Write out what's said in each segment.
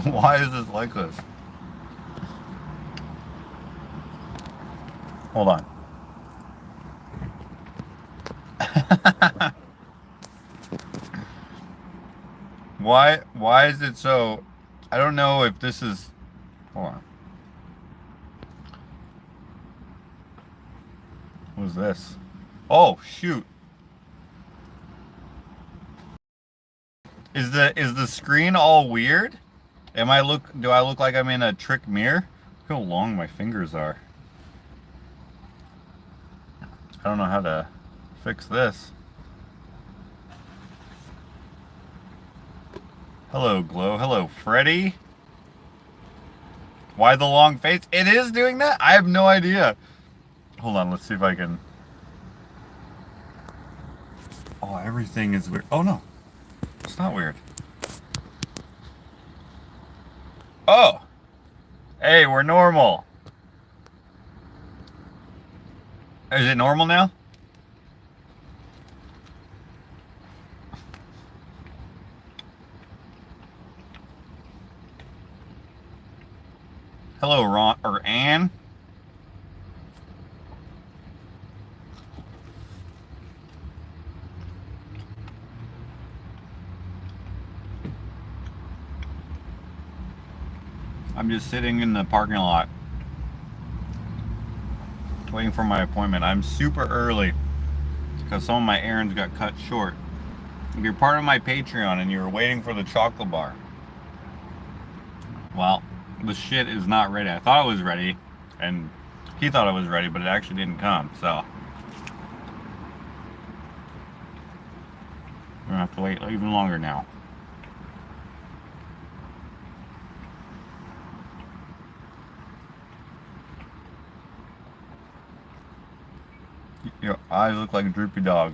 Why is this like this? Hold on. Why is it so? I don't know if this is. Hold on. What is this? Oh shoot. Is the screen all weird? Do I look like I'm in a trick mirror? Look how long my fingers are. I don't know how to fix this. Hello, Glow. Hello, Freddy. Why the long face? It is doing that? I have no idea. Hold on, let's see if I can. Oh, everything is weird. Oh, no. It's not weird. Oh! Hey, we're normal. Is it normal now? Hello, Ron, or Anne. I'm just sitting in the parking lot waiting for my appointment. I'm super early because some of my errands got cut short. If you're part of my Patreon and you're waiting for the chocolate bar, well, the shit is not ready. I thought it was ready, and he thought it was ready, but it actually didn't come, so we're gonna have to wait even longer now. Your eyes look like a droopy dog.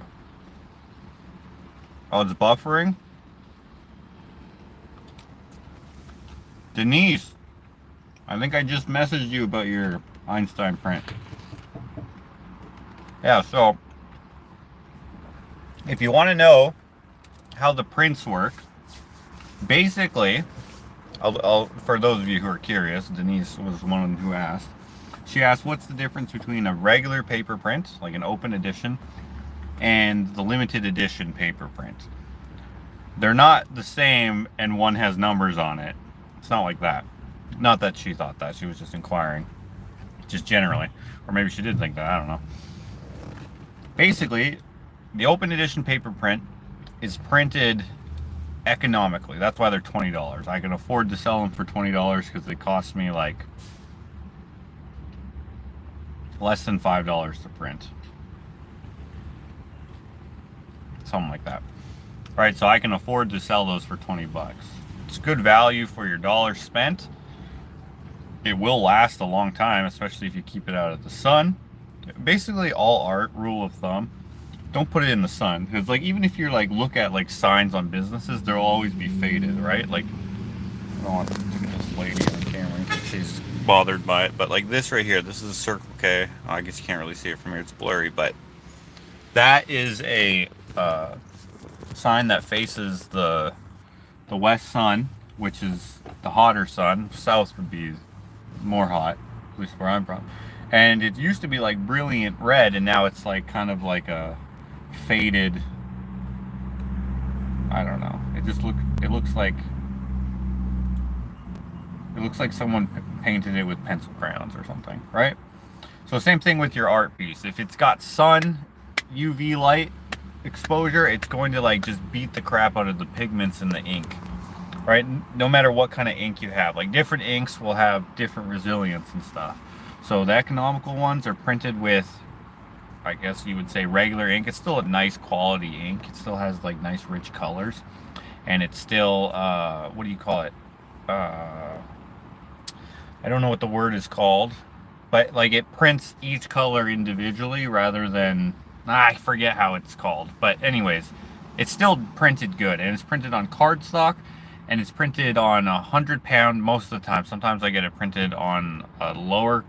Oh, it's buffering? Denise, I think I just messaged you about your Einstein print. Yeah, so if you want to know how the prints work, basically, for those of you who are curious, Denise was one who asked. She asked, what's the difference between a regular paper print, like an open edition, and the limited edition paper print? They're not the same, and one has numbers on it. It's not like that. Not that she thought that. She was just inquiring. Just generally. Or maybe she did think that. I don't know. Basically, the open edition paper print is printed economically. That's why they're $20. I can afford to sell them for $20 because they cost me like less than $5 to print. Something like that. Right, so I can afford to sell those for 20 bucks. It's good value for your dollar spent. It will last a long time, especially if you keep it out of the sun. Basically, all art, rule of thumb, don't put it in the sun. Because like even if you're like look at like signs on businesses, they'll always be faded, right? Like I don't want to look at this lady on camera because she's bothered by it. But like this right here, this is a Circle K. I guess you can't really see it from here, it's blurry, but that is a sign that faces the west sun, which is the hotter sun. South would be more hot, at least where I'm from. And it used to be like brilliant red, and now it's like kind of like a faded, I don't know. It looks like someone painted it with pencil crayons or something, right? So same thing with your art piece. If it's got sun, UV light exposure, it's going to like just beat the crap out of the pigments in the ink, right? No matter what kind of ink you have. Like different inks will have different resilience and stuff. So the economical ones are printed with, I guess you would say, regular ink. It's still a nice quality ink. It still has like nice rich colors, and it's still what do you call it? I don't know what the word is called, but like it prints each color individually rather than, I forget how it's called. But anyways, it's still printed good, and it's printed on cardstock, and it's printed on 100-pound most of the time. Sometimes I get it printed on a lower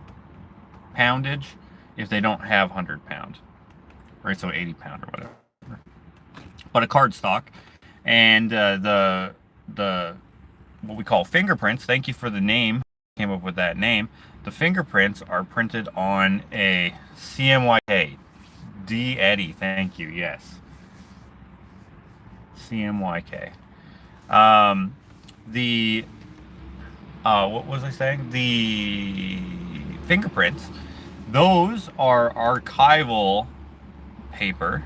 poundage if they don't have 100-pound, right? So 80-pound or whatever. But a cardstock, and the what we call fingerprints. Thank you for the name. Came up with that name. The fingerprints are printed on a CMYK. D. Eddie, thank you. Yes. CMYK. The what was I saying? The fingerprints. Those are archival paper.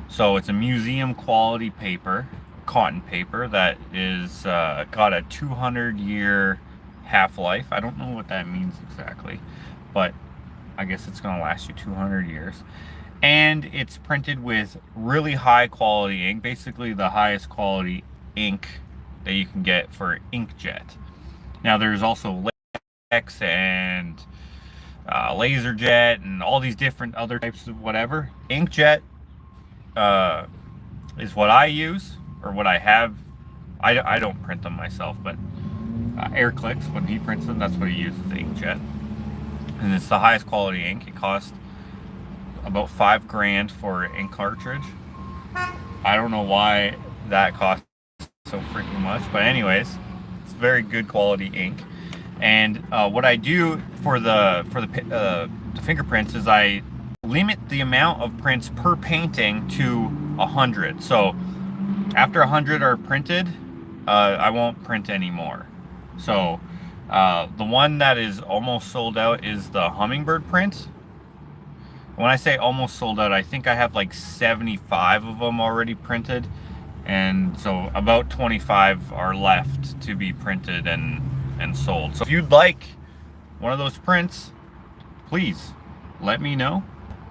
So it's a museum quality paper, cotton paper that is got a 200-year half-life. I don't know what that means exactly, but I guess it's going to last you 200 years. And it's printed with really high quality ink, basically the highest quality ink that you can get for inkjet. Now there's also latex and laser jet and all these different other types of whatever. Inkjet is what I use, or what I have. I don't print them myself, but Air Clicks, when he prints them, that's what he uses, inkjet. And it's the highest quality ink. It costs about $5 grand for an ink cartridge. I don't know why that costs so freaking much, but anyways, it's very good quality ink. And what I do for the fingerprints is I limit the amount of prints per painting to 100. So after 100 are printed, I won't print anymore. So the one that is almost sold out is the hummingbird print. When I say almost sold out, I think I have like 75 of them already printed, and so about 25 are left to be printed and sold. So if you'd like one of those prints, please let me know.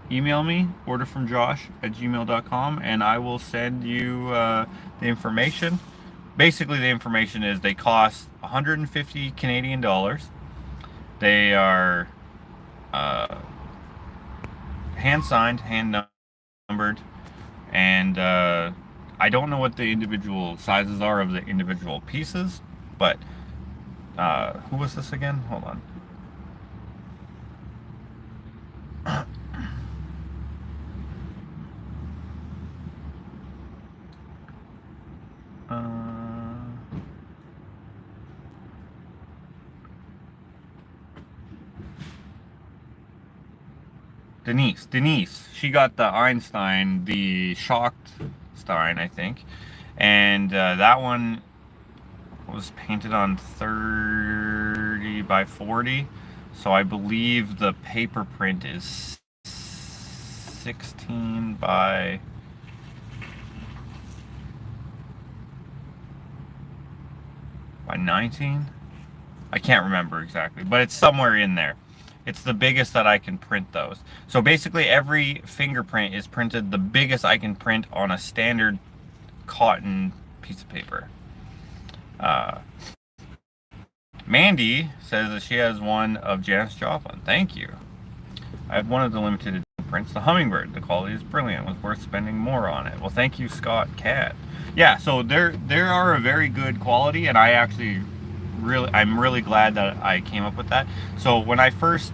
Email me, orderfromjosh@gmail.com, and I will send you the information. Basically, the information is they cost 150 Canadian dollars. They are hand signed, hand numbered, and I don't know what the individual sizes are of the individual pieces, but who was this again? Hold on. Denise, she got the Einstein, the shocked Stein, I think, and that one was painted on 30 by 40, so I believe the paper print is 16 by 19. I can't remember exactly, but it's somewhere in there. It's the biggest that I can print those. So basically every fingerprint is printed the biggest I can print on a standard cotton piece of paper. Mandy says that she has one of Janis Joplin. Thank you. I have one of the limited edition prints, the Hummingbird. The quality is brilliant. It was worth spending more on it. Well, thank you, Scott Cat. Yeah, so there are a very good quality, and I actually I'm really glad that I came up with that. So when I first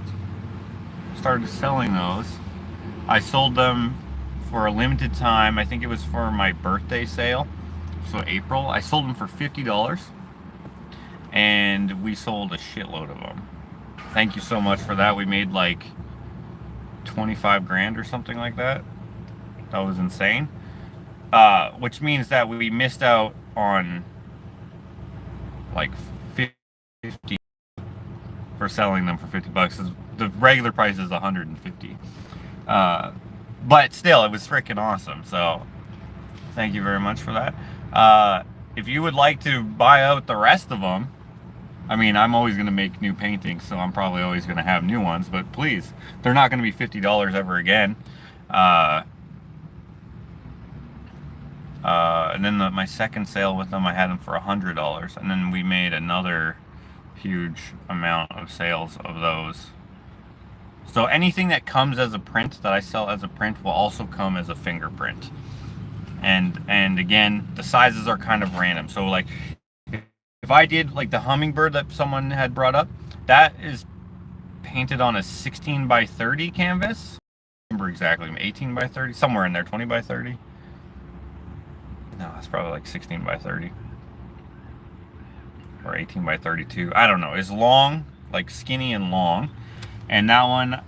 started selling those, I sold them for a limited time. I think it was for my birthday sale, so April. I sold them for $50, and we sold a shitload of them. Thank you so much for that. We made like 25 grand or something like that. That was insane. Which means that we missed out on like 50 for selling them for $50. The regular price is 150. But still, it was freaking awesome. So thank you very much for that. If you would like to buy out the rest of them, I mean, I'm always going to make new paintings, so I'm probably always going to have new ones, but please, they're not going to be $50 ever again. And then my second sale with them, I had them for $100, and then we made another huge amount of sales of those. So anything that comes as a print that I sell as a print will also come as a fingerprint. And again, the sizes are kind of random. So like, if I did like the hummingbird that someone had brought up, that is painted on a 16 by 30 canvas. I don't remember exactly, 18 by 30, somewhere in there, 20 by 30. No, it's probably like 16 by 30. or 18 by 32. I don't know. It's long, like skinny and long. And that one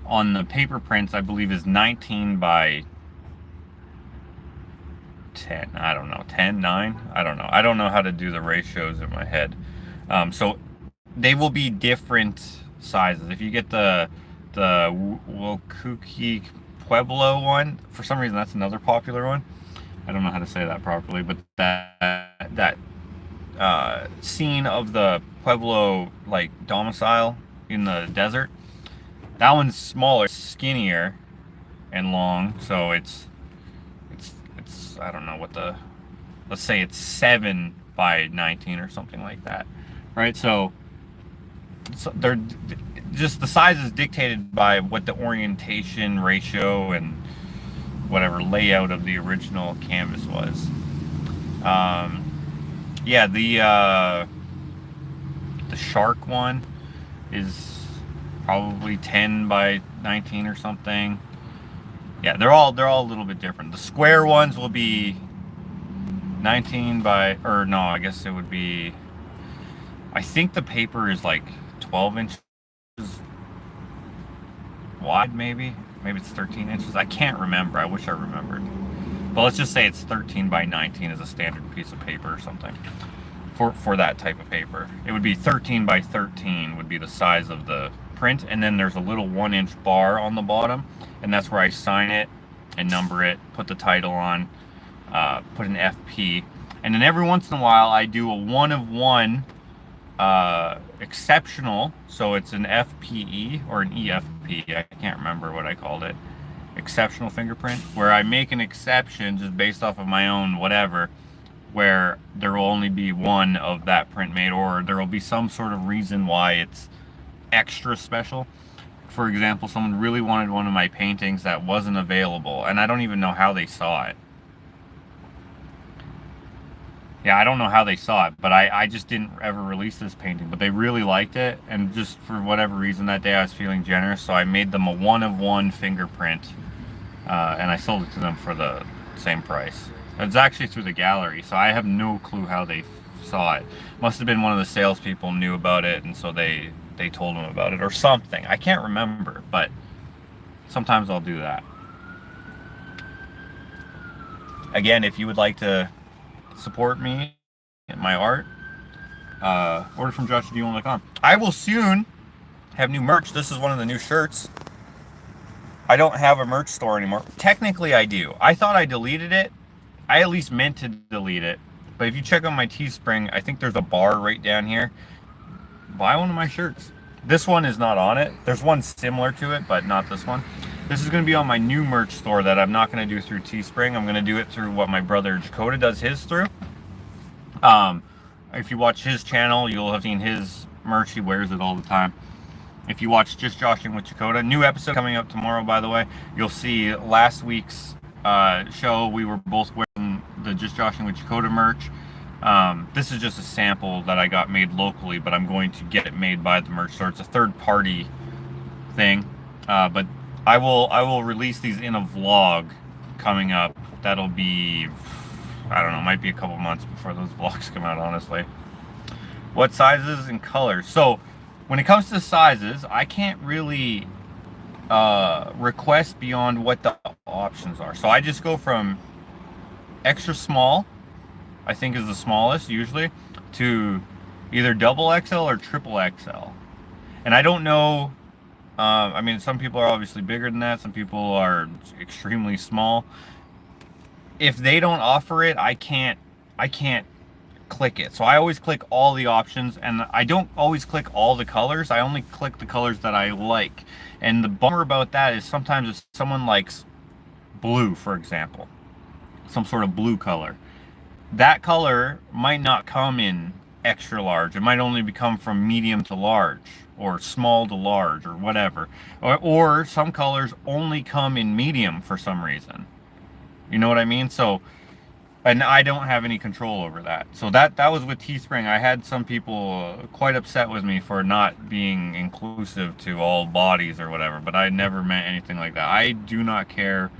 on the paper prints, I believe, is 19 by 10. I don't know. 10, 9? I don't know. I don't know how to do the ratios in my head. So they will be different sizes. If you get the Wokuki Pueblo one, for some reason that's another popular one. I don't know how to say that properly, but that scene of the Pueblo like domicile in the desert, that one's smaller, skinnier, and long. So it's I don't know what let's say it's 7 by 19 or something like that, right? So they're just, the size is dictated by what the orientation ratio and whatever layout of the original canvas was. Yeah, the shark one is probably 10 by 19 or something. Yeah, they're all a little bit different. The square ones will be 19 by, or no, I guess it would be, I think the paper is like 12 inches wide, maybe it's 13 inches. I can't remember. I wish I remembered. But let's just say it's 13 by 19 as a standard piece of paper or something for that type of paper. It would be 13 by 13 would be the size of the print, and then there's a little 1-inch bar on the bottom, and that's where I sign it and number it, put the title on, put an FP, and then every once in a while I do a 1 of 1 exceptional, so it's an FPE or an EFP, I can't remember what I called it, exceptional fingerprint, where I make an exception just based off of my own whatever, where there will only be one of that print made, or there will be some sort of reason why it's extra special. For example, someone really wanted one of my paintings that wasn't available, and I don't even know how they saw it. Yeah, I don't know how they saw it, but I just didn't ever release this painting, but they really liked it, and just for whatever reason that day I was feeling generous, so I made them a 1 of 1 fingerprint, and I sold it to them for the same price. It's actually through the gallery, so I have no clue how they saw it. Must have been one of the salespeople knew about it, and so they told them about it or something. I can't remember, but sometimes I'll do that. Again, if you would like to support me and my art, orderfromjosh.com. I will soon have new merch. This is one of the new shirts. I don't have a merch store anymore. Technically I do. I thought I deleted it. I at least meant to delete it. But if you check on my Teespring, I think there's a bar right down here. Buy one of my shirts. This one is not on it. There's one similar to it, but not this one. This is going to be on my new merch store that I'm not going to do through Teespring. I'm going to do it through what my brother Dakota does his through. If you watch his channel, you'll have seen his merch. He wears it all the time. If you watch Just Joshing with Dakota, new episode coming up tomorrow, by the way, you'll see last week's show. We were both wearing the Just Joshing with Dakota merch. This is just a sample that I got made locally, but I'm going to get it made by the merch store. It's a third-party thing, but I will release these in a vlog coming up. That'll be, I don't know, might be a couple months before those vlogs come out, honestly. What sizes and colors? So when it comes to sizes, I can't really request beyond what the options are. So I just go from extra small, I think is the smallest usually, to either double XL or triple XL. And I don't know, I mean, some people are obviously bigger than that, some people are extremely small. If they don't offer it, I can't click it. So I always click all the options, and I don't always click all the colors. I only click the colors that I like. And the bummer about that is sometimes if someone likes blue, for example, some sort of blue color, that color might not come in extra large. It might only come from medium to large, or small to large, or whatever. Or some colors only come in medium for some reason. You know what I mean? So, and I don't have any control over that. So that was with Teespring. I had some people quite upset with me for not being inclusive to all bodies or whatever, but I never meant anything like that. I do not care.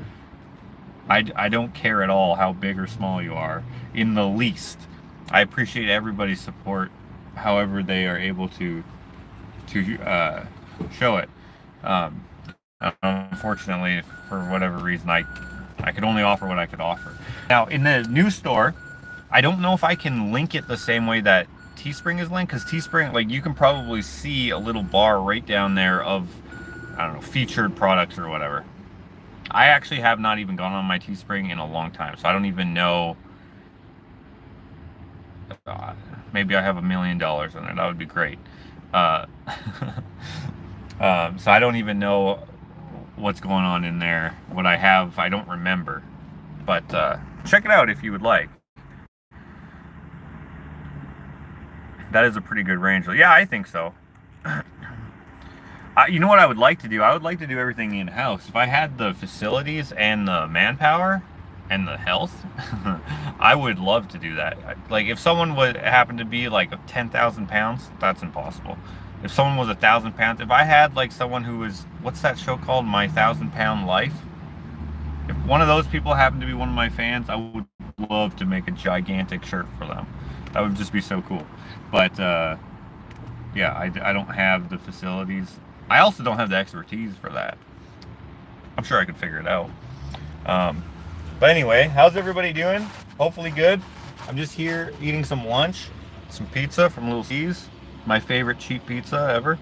I don't care at all how big or small you are, in the least. I appreciate everybody's support, however they are able to show it. Um, Unfortunately, for whatever reason, I could only offer what I could offer. Now, in the new store, I don't know if I can link it the same way that Teespring is linked, because Teespring, like, you can probably see a little bar right down there of, I don't know, featured products or whatever. I actually have not even gone on my Teespring in a long time, so I don't even know. Maybe I have $1 million in it. That would be great. So I don't even know what's going on in there. What I have, I don't remember. But check it out if you would like. That is a pretty good range. Yeah, I think so. You know what I would like to do? I would like to do everything in-house. If I had the facilities and the manpower and the health, I would love to do that. Like, if someone would happen to be like 10,000 pounds, that's impossible. If someone was 1,000 pounds, if I had like someone who was, what's that show called? My 1,000-Pound Life? If one of those people happened to be one of my fans, I would love to make a gigantic shirt for them. That would just be so cool. But yeah, I don't have the facilities. I also don't have the expertise for that. I'm sure I could figure it out. But anyway, how's everybody doing? Hopefully good. I'm just here eating some lunch, some pizza from Little C's. My favorite cheap pizza ever.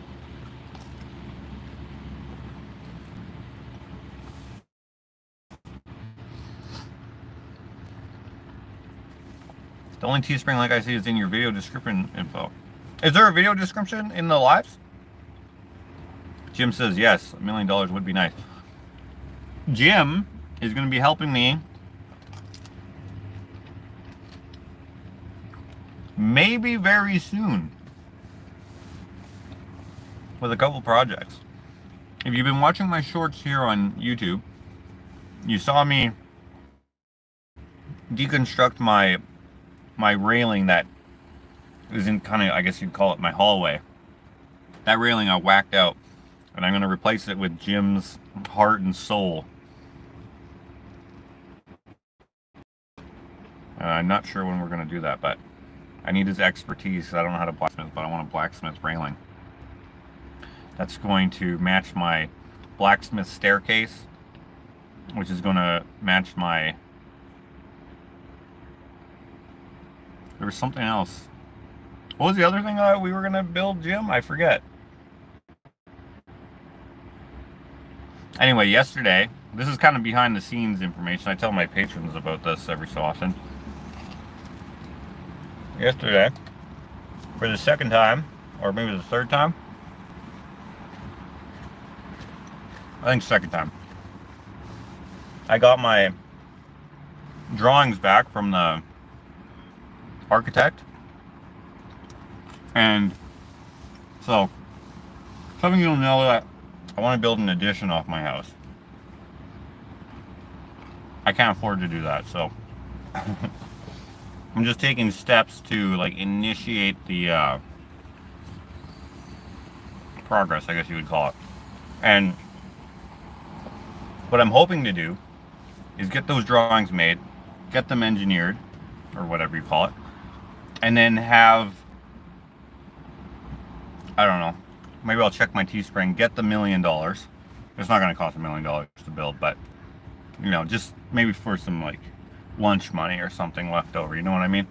The only Teespring like I see is in your video description info. Is there a video description in the lives? Jim says yes, $1 million would be nice. Jim is going to be helping me maybe very soon with a couple projects. If you've been watching my shorts here on YouTube, you saw me deconstruct my railing that is in kind of, I guess you'd call it my hallway. That railing I whacked out, and I'm going to replace it with Jim's heart and soul. I'm not sure when we're going to do that, but I need his expertise. I don't know how to blacksmith, but I want a blacksmith railing. That's going to match my blacksmith staircase, which is going to match my... There was something else. What was the other thing we were going to build, Jim? I forget. Anyway, yesterday, this is kind of behind the scenes information. I tell my patrons about this every so often. Yesterday, for the second time, or maybe the third time, I think second time, I got my drawings back from the architect. And so, some of you will know that I want to build an addition off my house. I can't afford to do that, so I'm just taking steps to like initiate the progress, I guess you would call it. And what I'm hoping to do is get those drawings made, get them engineered, or whatever you call it, and then have, I don't know, maybe I'll check my Teespring, get the $1 million. It's not going to cost $1 million to build, but, you know, just maybe for some, like, lunch money or something left over, you know what I mean?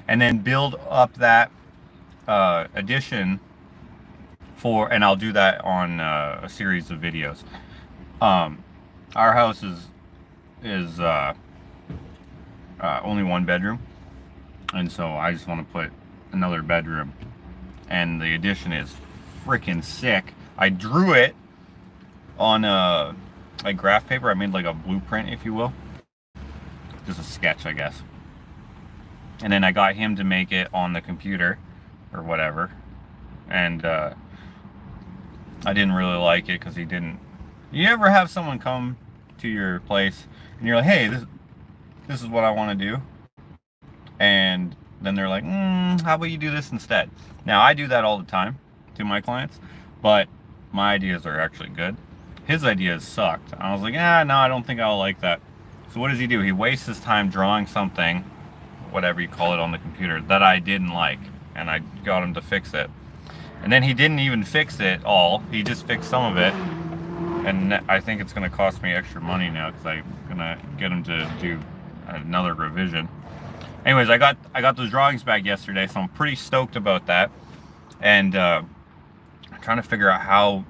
And then build up that addition for, and I'll do that on a series of videos. Our house is only one bedroom, and so I just want to put another bedroom, and the addition is freaking sick. I drew it on like graph paper. I made like a blueprint, if you will, just a sketch, I guess, and then I got him to make it on the computer or whatever, and I didn't really like it because he didn't. You ever have someone come to your place and you're like, hey, this is what I want to do, and then they're like, how about you do this instead? Now, I do that all the time to my clients, but my ideas are actually good. His ideas sucked. I was like, no, I don't think I'll like that. So what does he do? He wastes his time drawing something whatever you call it on the computer, that I didn't like, and I got him to fix it. And then he didn't even fix it all. He just fixed some of it. And I think it's going to cost me extra money now because I'm going to get him to do another revision. Anyways, I got those drawings back yesterday, so I'm pretty stoked about that. And I'm trying to figure out how,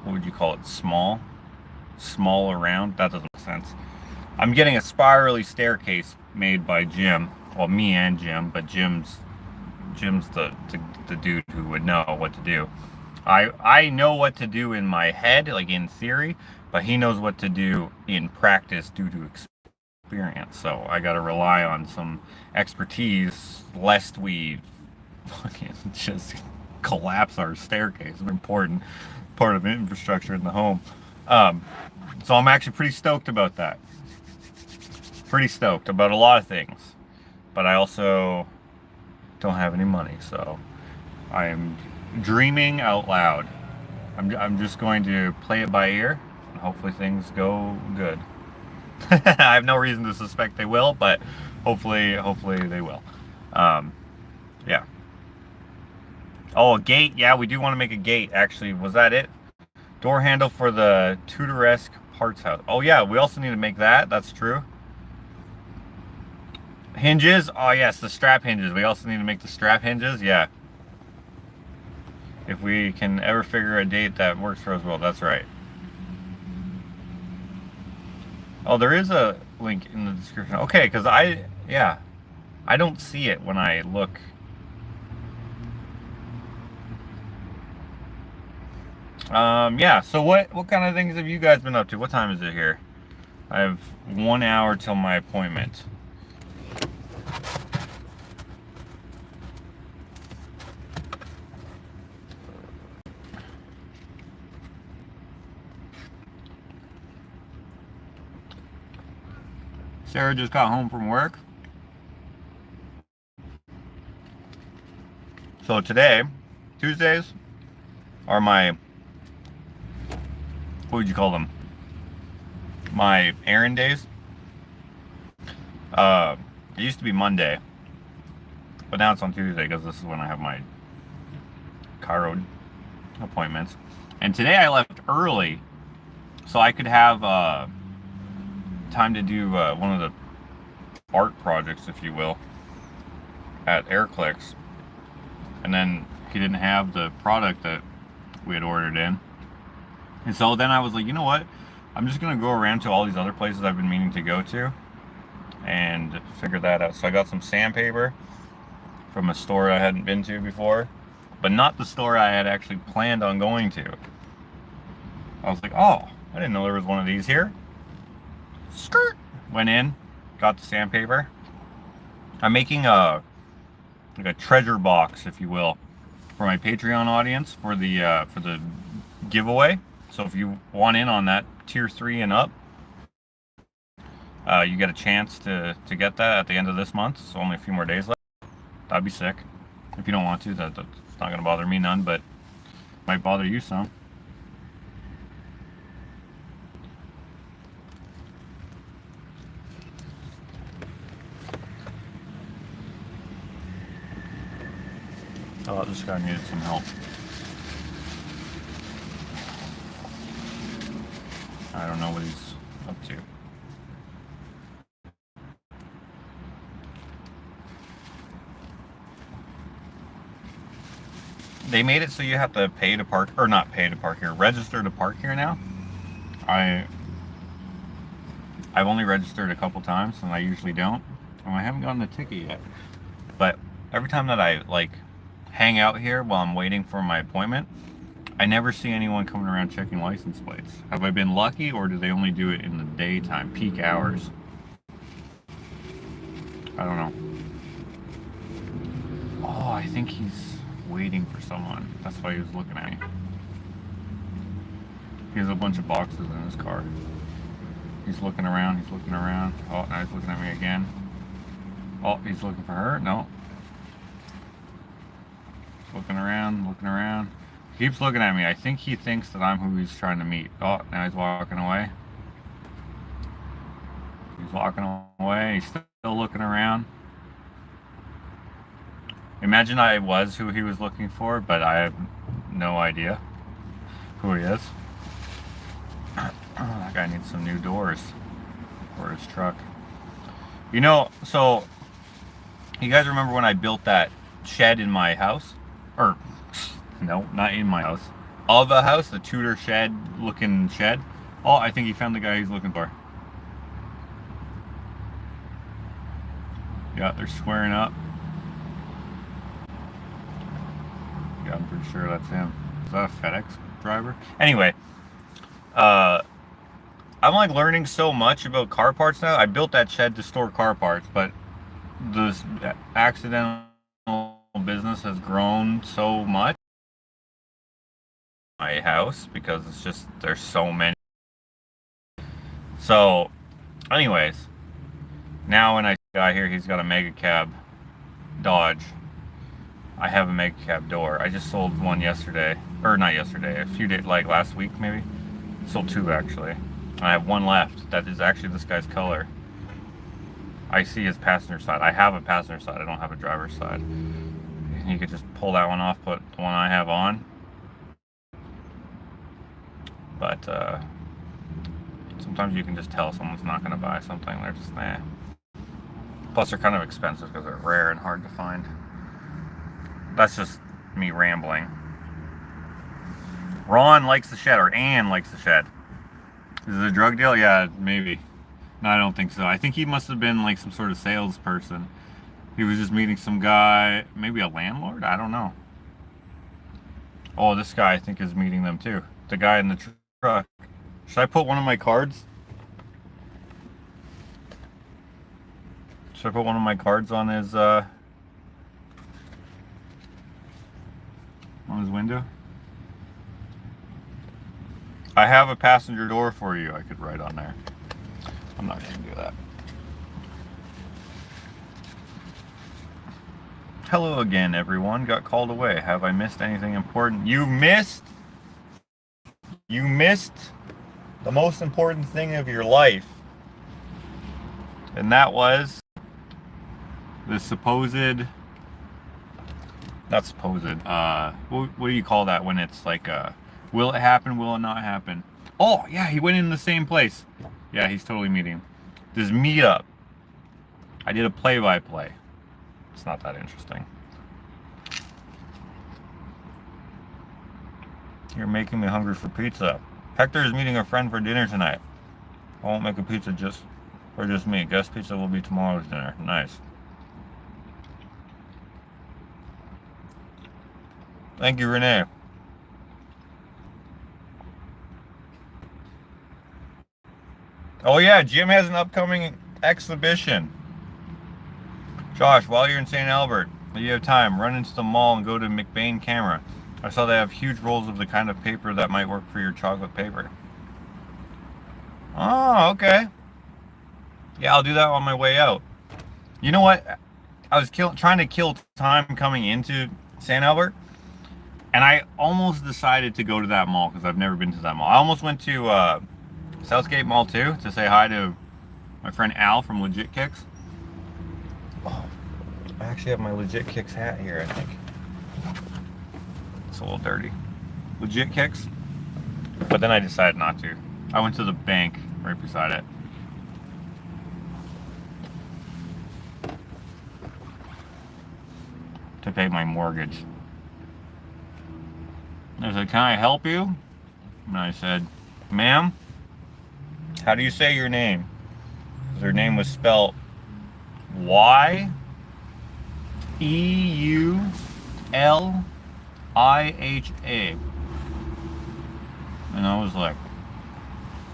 what would you call it, small around? That doesn't make sense. I'm getting a spirally staircase made by Jim. Well, me and Jim, but Jim's the dude who would know what to do. I know what to do in my head, like in theory, but he knows what to do in practice due to experience. So I got to rely on some expertise lest we fucking just collapse our staircase. It's an important part of infrastructure in the home. So I'm actually pretty stoked about that. Pretty stoked about a lot of things, but I also don't have any money, so I am dreaming out loud. I'm just going to play it by ear, and hopefully things go good. I have no reason to suspect they will, but hopefully they will. Yeah. Oh, a gate. Yeah, we do want to make a gate. Actually, was that it? Door handle for the Tudoresque parts house. Oh yeah, we also need to make that. That's true. Hinges. Oh yes, the strap hinges. We also need to make the strap hinges. Yeah. If we can ever figure a date that works for us well, that's right. Oh, there is a link in the description. Okay, because I don't see it when I look. Yeah, so what kind of things have you guys been up to? What time is it here? I have 1 hour till my appointment. Sarah just got home from work. So today, Tuesdays, are my, what would you call them? My errand days. It used to be Monday, but now it's on Tuesday because this is when I have my chiro appointments. And today I left early so I could have time to do one of the art projects, if you will, at AirClicks. And then he didn't have the product that we had ordered in. And so then I was like, you know what? I'm just going to go around to all these other places I've been meaning to go to and figure that out. So I got some sandpaper from a store I hadn't been to before, but not the store I had actually planned on going to. I was like, oh, I didn't know there was one of these here. Skirt. Went in, got the sandpaper. I'm making like a treasure box, if you will, for my Patreon audience for the giveaway. So if you want in on that, tier 3 and up, you get a chance to get that at the end of this month. So only a few more days left. That'd be sick. If you don't want to, that's not gonna bother me none, but might bother you some. Oh, this guy needed some help. I don't know what he's up to. They made it so you have to pay to park, or not pay to park here, register to park here now. I've only registered a couple times, and I usually don't. And I haven't gotten a ticket yet. But every time that I like hang out here while I'm waiting for my appointment, I never see anyone coming around checking license plates. Have I been lucky, or do they only do it in the daytime, peak hours? I don't know. Oh, I think he's waiting for someone. That's why he was looking at me. He has a bunch of boxes in his car. He's looking around, he's looking around. Oh, now he's looking at me again. Oh, he's looking for her? No. He's looking around, looking around. He keeps looking at me. I think he thinks that I'm who he's trying to meet. Oh, now he's walking away. He's walking away. He's still Still looking around. Imagine I was who he was looking for, but I have no idea who he is. That guy needs some new doors for his truck. You know, so you guys remember when I built that shed in my house? Or, no, not in my house. Of a house, the Tudor shed looking shed. Oh, I think he found the guy he's looking for. Yeah, they're squaring up. Yeah, I'm pretty sure that's him. Is that a FedEx driver? Anyway, I'm like learning so much about car parts now. I built that shed to store car parts, but this accidental business has grown so much. My house, because it's just, there's so many. So, anyways, now when I see a guy here, he's got a mega cab Dodge. I have a mega cab door. I just sold one yesterday, or not yesterday, a few days, like last week maybe. Sold two actually. I have one left that is actually this guy's color. I see his passenger side. I have a passenger side. I don't have a driver's side. You could just pull that one off, put the one I have on. But sometimes you can just tell someone's not going to buy something. They're just nah. Plus they're kind of expensive because they're rare and hard to find. That's just me rambling. Ron likes the shed, or Ann likes the shed. Is it a drug deal? Yeah, maybe. No, I don't think so. I think he must have been like some sort of salesperson. He was just meeting some guy, maybe a landlord? I don't know. Oh, this guy I think is meeting them too. The guy in the truck. Should I put one of my cards? Should I put one of my cards on his window? I have a passenger door for you. I could write on there. I'm not going to do that. Hello again, everyone. Got called away. Have I missed anything important? You missed the most important thing of your life. And that was the supposed, not supposed, what do you call that when it's like, will it happen, will it not happen? Oh, yeah, he went in the same place. Yeah, he's totally meeting him. This meetup. I did a play-by-play. It's not that interesting. You're making me hungry for pizza. Hector is meeting a friend for dinner tonight. I won't make a pizza just for just me. Guest pizza will be tomorrow's dinner. Nice. Thank you, Renee. Oh yeah, Jim has an upcoming exhibition. Josh, while you're in St. Albert, if you have time, run into the mall and go to McBain Camera. I saw they have huge rolls of the kind of paper that might work for your chocolate paper. Oh, okay. Yeah, I'll do that on my way out. You know what? I was trying to kill time coming into St. Albert, and I almost decided to go to that mall because I've never been to that mall. I almost went to Southgate Mall too to say hi to my friend Al from Legit Kicks. Oh, I actually have my Legit Kicks hat here, I think. It's a little dirty. Legit Kicks. But then I decided not to. I went to the bank right beside it. To pay my mortgage. I said, can I help you? And I said, ma'am, how do you say your name? Because her name was spelled Y-E-U-L-I-H-A. And I was like,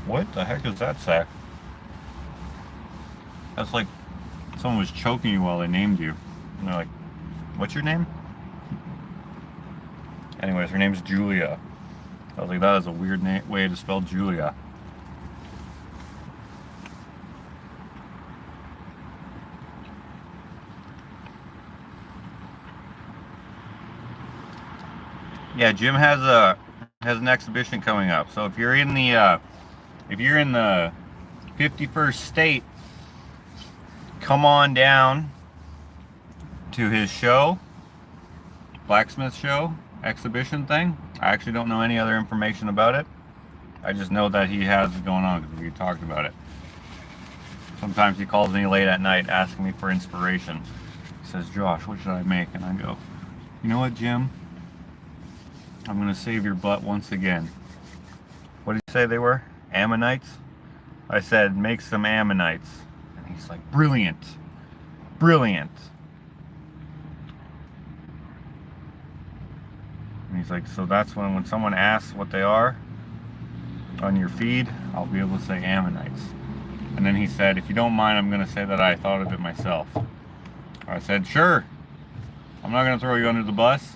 what the heck does that say? That's like someone was choking you while they named you. And they're like, what's your name? Anyways, her name's Julia. I was like, that is a weird way to spell Julia. Yeah, Jim has an exhibition coming up. So if you're in the 51st state, come on down to his show, blacksmith show, exhibition thing. I actually don't know any other information about it. I just know that he has it going on because we talked about it. Sometimes he calls me late at night asking me for inspiration. He says, Josh, what should I make? And I go, you know what, Jim? I'm going to save your butt once again. What did you say they were? Ammonites? I said, make some ammonites. And he's like, brilliant. Brilliant. And he's like, so that's when someone asks what they are on your feed, I'll be able to say ammonites. And then he said, if you don't mind, I'm going to say that I thought of it myself. I said, sure. I'm not going to throw you under the bus.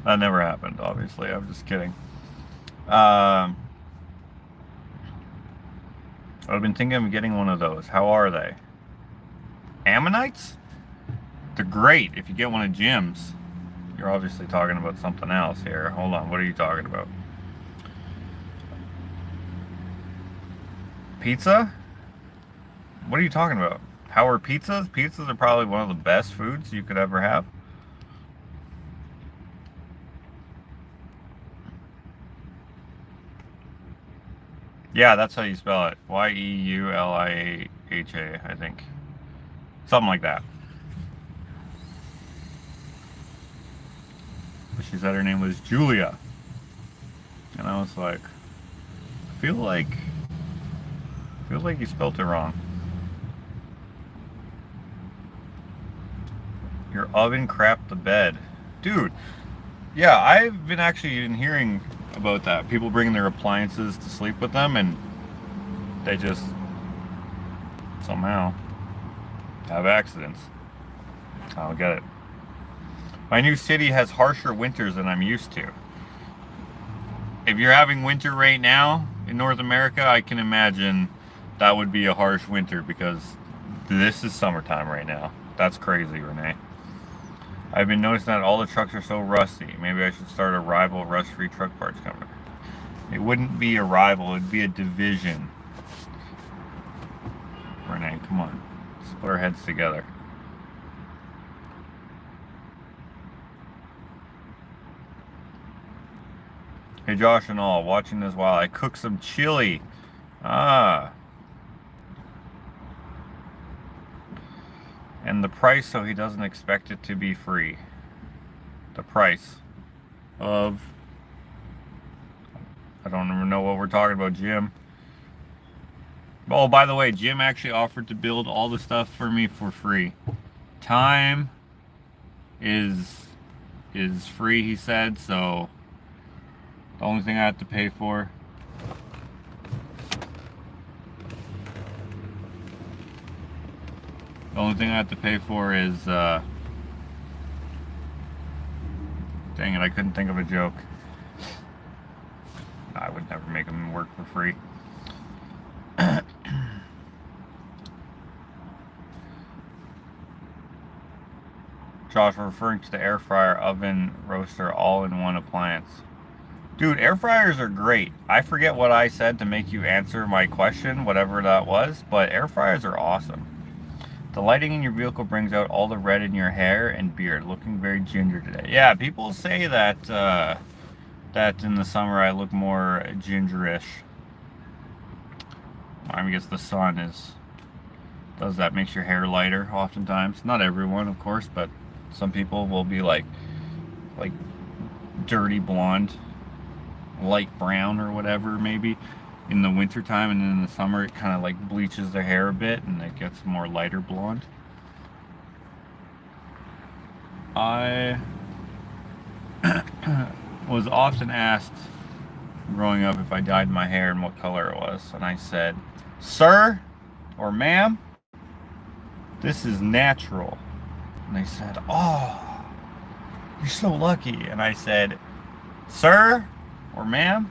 That never happened, obviously. I'm just kidding. I've been thinking of getting one of those. How are they? Ammonites? They're great if you get one of Jim's. You're obviously talking about something else here. Hold on, what are you talking about? Pizza? What are you talking about? How are pizzas? Pizzas are probably one of the best foods you could ever have. Yeah, that's how you spell it. Yeuliha, I think. Something like that. She said her name was Julia. And I was like, I feel like you spelled it wrong. Your oven crapped the bed. Dude, yeah, I've been hearing about that. People bringing their appliances to sleep with them and they just somehow have accidents. I don't get it. My new city has harsher winters than I'm used to. If you're having winter right now in North America, I can imagine that would be a harsh winter because this is summertime right now. That's crazy, Renee. I've been noticing that all the trucks are so rusty. Maybe I should start a rival rust-free truck parts company. It wouldn't be a rival, it'd be a division. Renee, come on. Let's put our heads together. Hey Josh and all, watching this while I cook some chili. And the price, so he doesn't expect it to be free. The price of, I don't even know what we're talking about, Jim. Oh, by the way, Jim actually offered to build all the stuff for me for free. Time is free, he said, so the only thing I have to pay for is dang it, I couldn't think of a joke. I would never make him work for free. Josh, referring to the air fryer, oven, roaster, all-in-one appliance. Dude, air fryers are great. I forget what I said to make you answer my question, whatever that was, but air fryers are awesome. The lighting in your vehicle brings out all the red in your hair and beard, looking very ginger today. Yeah, people say that that in the summer I look more gingerish. I guess the sun does that, makes your hair lighter oftentimes. Not everyone, of course, but some people will be like dirty blonde, light brown or whatever maybe in the winter time, and then in the summer it kind of like bleaches their hair a bit and it gets more lighter blonde. I was often asked growing up if I dyed my hair and what color it was, and I said, sir or ma'am, this is natural. And they said, oh, you're so lucky. And I said, sir or ma'am,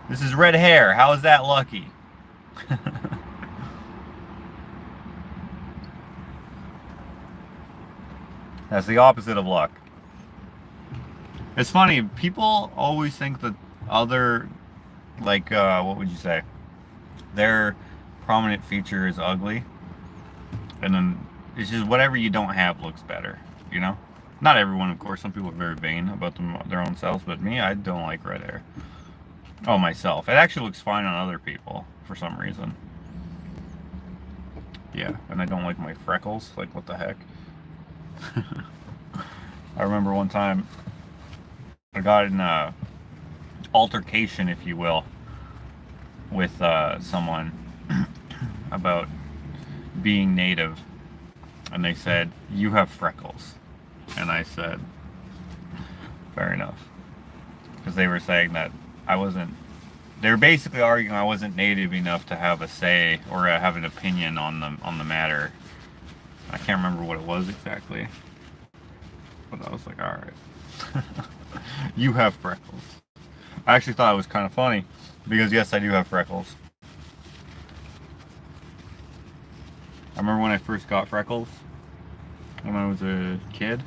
this is red hair. How is that lucky? That's the opposite of luck. It's funny, people always think that other Like, what would you say? Their prominent feature is ugly, and then it's just whatever you don't have looks better, you know? Not everyone, of course. Some people are very vain about their own selves, but me, I don't like red hair. Oh, myself. It actually looks fine on other people for some reason. Yeah, and I don't like my freckles. Like, what the heck? I remember one time I got in a altercation, if you will, with someone about being native, and they said, "You have freckles," and I said, "Fair enough," because they were saying that I wasn't. They were basically arguing I wasn't native enough to have a say or have an opinion on the matter. I can't remember what it was exactly, but I was like, "All right, you have freckles." I actually thought it was kind of funny because yes, I do have freckles. I remember when I first got freckles when I was a kid.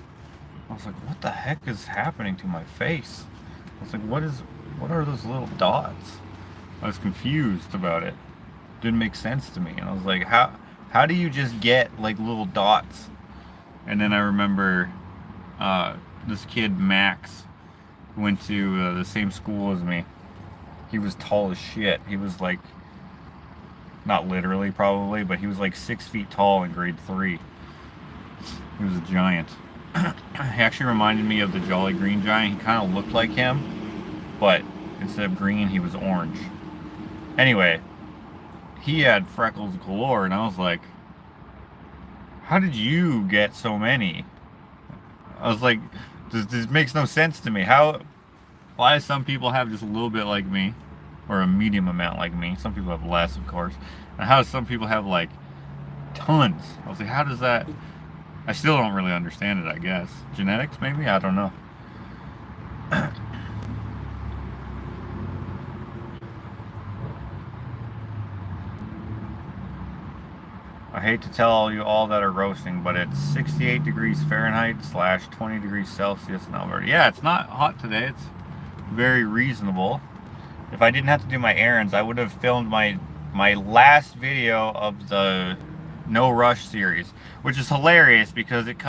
I was like, "What the heck is happening to my face?" I was like, what are those little dots?" I was confused about it. Didn't make sense to me, and I was like, how do you just get like little dots? And then I remember this kid Max went to the same school as me. He was tall as shit. He was like, not literally probably, but he was like 6 feet tall in grade 3. He was a giant. He actually reminded me of the Jolly Green Giant. He kind of looked like him, but instead of green, he was orange. Anyway, he had freckles galore, and I was like, how did you get so many? I was like, this makes no sense to me. Why do some people have just a little bit like me, or a medium amount like me? Some people have less, of course. And how do some people have like tons? I was like, how does that? I still don't really understand it, I guess. Genetics, maybe? I don't know. I hate to tell you all that are roasting, but it's 68 degrees Fahrenheit / 20 degrees Celsius in Alberta. Yeah, it's not hot today. It's very reasonable. If I didn't have to do my errands, I would have filmed my last video of the No Rush series, which is hilarious because it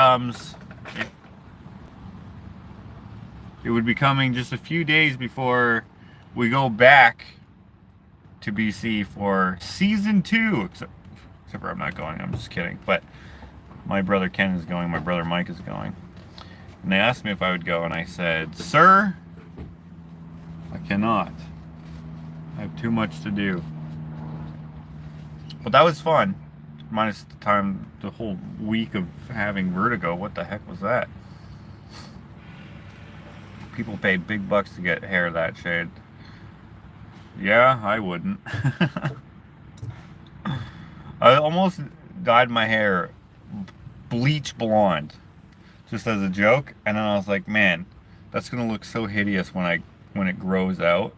would be coming just a few days before we go back to BC for season 2. Except for I'm not going, I'm just kidding. But my brother Ken is going, my brother Mike is going. And they asked me if I would go, and I said, "Sir, I cannot. I have too much to do." But that was fun. Minus the whole week of having vertigo. What the heck was that? People pay big bucks to get hair that shade. Yeah, I wouldn't. I almost dyed my hair bleach blonde, just as a joke, and then I was like, man, that's gonna look so hideous when it grows out.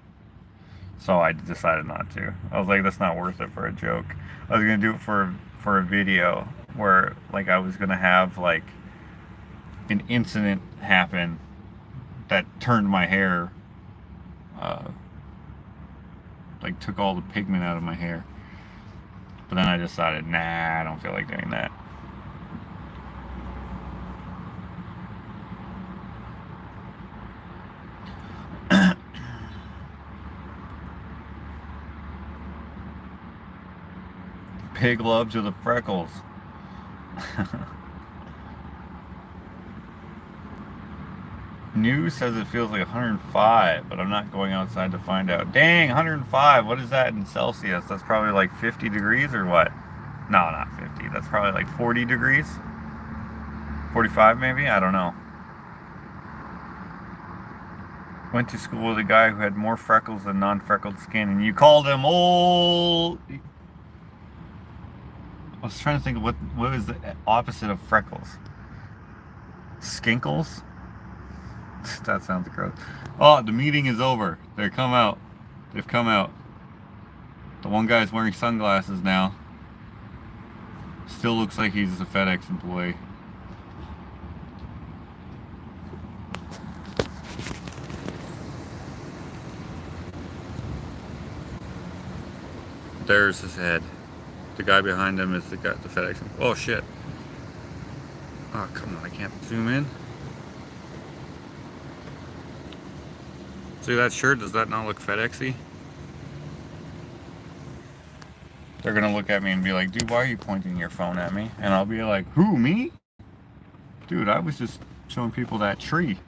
So I decided not to. I was like, that's not worth it for a joke. I was gonna do it for a video where like I was gonna have like an incident happen that turned my hair, like took all the pigment out of my hair. But then I decided, nah, I don't feel like doing that. Pig love to the freckles. News says it feels like 105, but I'm not going outside to find out. Dang, 105. What is that in Celsius? That's probably like 50 degrees or what? No, not 50. That's probably like 40 degrees. 45 maybe? I don't know. Went to school with a guy who had more freckles than non-freckled skin, and you called him old. I was trying to think of what was the opposite of freckles. Skinkles? That sounds gross. Oh, the meeting is over. They've come out. They've come out. The one guy's wearing sunglasses now. Still looks like he's a FedEx employee. There's his head. The guy behind him is the FedEx. Oh shit. Oh, come on, I can't zoom in. See that shirt? Does that not look FedEx-y? They're gonna look at me and be like, dude, why are you pointing your phone at me? And I'll be like, who, me? Dude, I was just showing people that tree.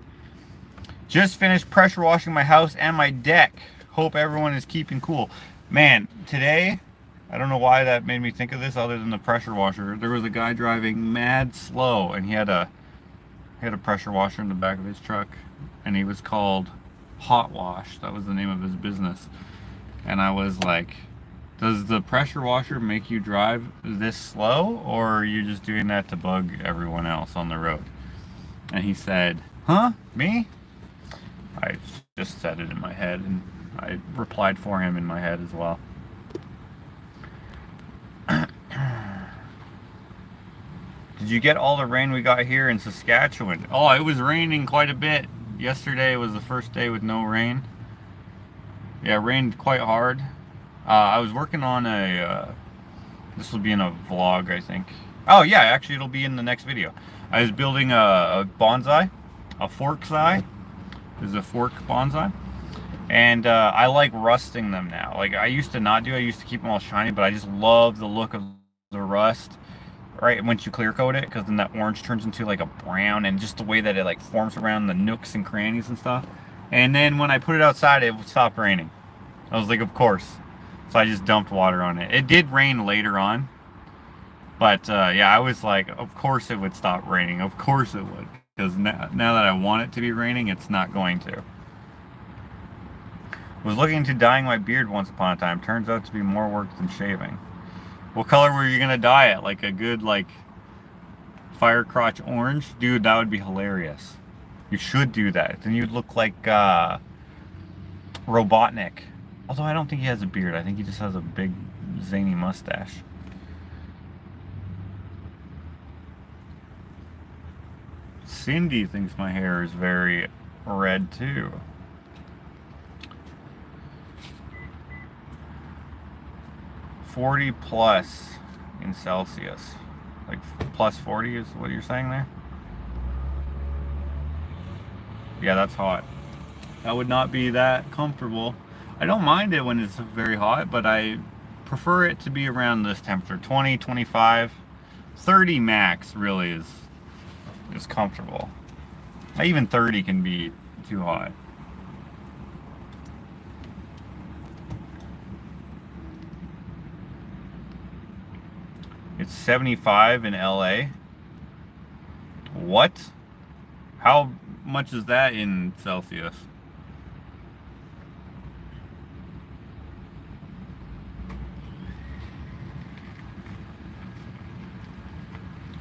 Just finished pressure washing my house and my deck. Hope everyone is keeping cool. Man, today, I don't know why that made me think of this other than the pressure washer. There was a guy driving mad slow and he had a pressure washer in the back of his truck and he was called Hot Wash. That was the name of his business. And I was like, does the pressure washer make you drive this slow or are you just doing that to bug everyone else on the road? And he said, huh? Me? I just said it in my head and I replied for him in my head as well. Did you get all the rain we got here in Saskatchewan? Oh, it was raining quite a bit. Yesterday was the first day with no rain. Yeah, it rained quite hard. I was working on this will be in a vlog, I think. Oh yeah, actually it'll be in the next video. I was building a bonsai, a forksai. This is a fork bonsai. And I like rusting them now. Like I used to not do, I used to keep them all shiny, but I just love the look of the rust. Right, once you clear coat it, because then that orange turns into like a brown, and just the way that it like forms around the nooks and crannies and stuff. And then when I put it outside, it stopped raining. I was like, of course. So I just dumped water on it. It did rain later on, but yeah, I was like, of course it would stop raining. Of course it would, because now that I want it to be raining, it's not going to. Was looking into dyeing my beard once upon a time. Turns out to be more work than shaving. What color were you gonna dye it? Like a good, like, fire crotch orange? Dude, that would be hilarious. You should do that. Then you'd look like Robotnik. Although I don't think he has a beard. I think he just has a big, zany mustache. Cindy thinks my hair is very red too. +40 in Celsius. Like +40 is what you're saying there? Yeah, that's hot. That would not be that comfortable. I don't mind it when it's very hot, but I prefer it to be around this temperature. 20, 25, 30 max really is comfortable. Even 30 can be too hot. It's 75 in LA. What? How much is that in Celsius?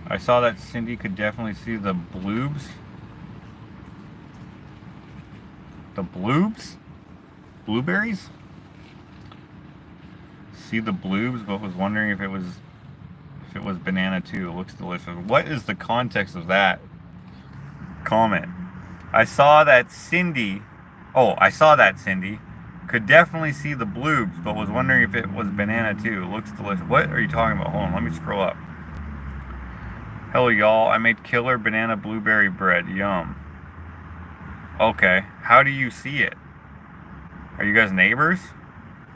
I saw that Cindy could definitely see the bloobs. The bloobs? Blueberries? See the bloobs, but was wondering if it was banana too. It looks delicious. What is the context of that comment? I saw that Cindy could definitely see the bloobs, but was wondering if it was banana too. It looks delicious. What are you talking about? Hold on, let me scroll up. Hello y'all, I made killer banana blueberry bread. Yum. Okay, how do you see it? Are you guys neighbors?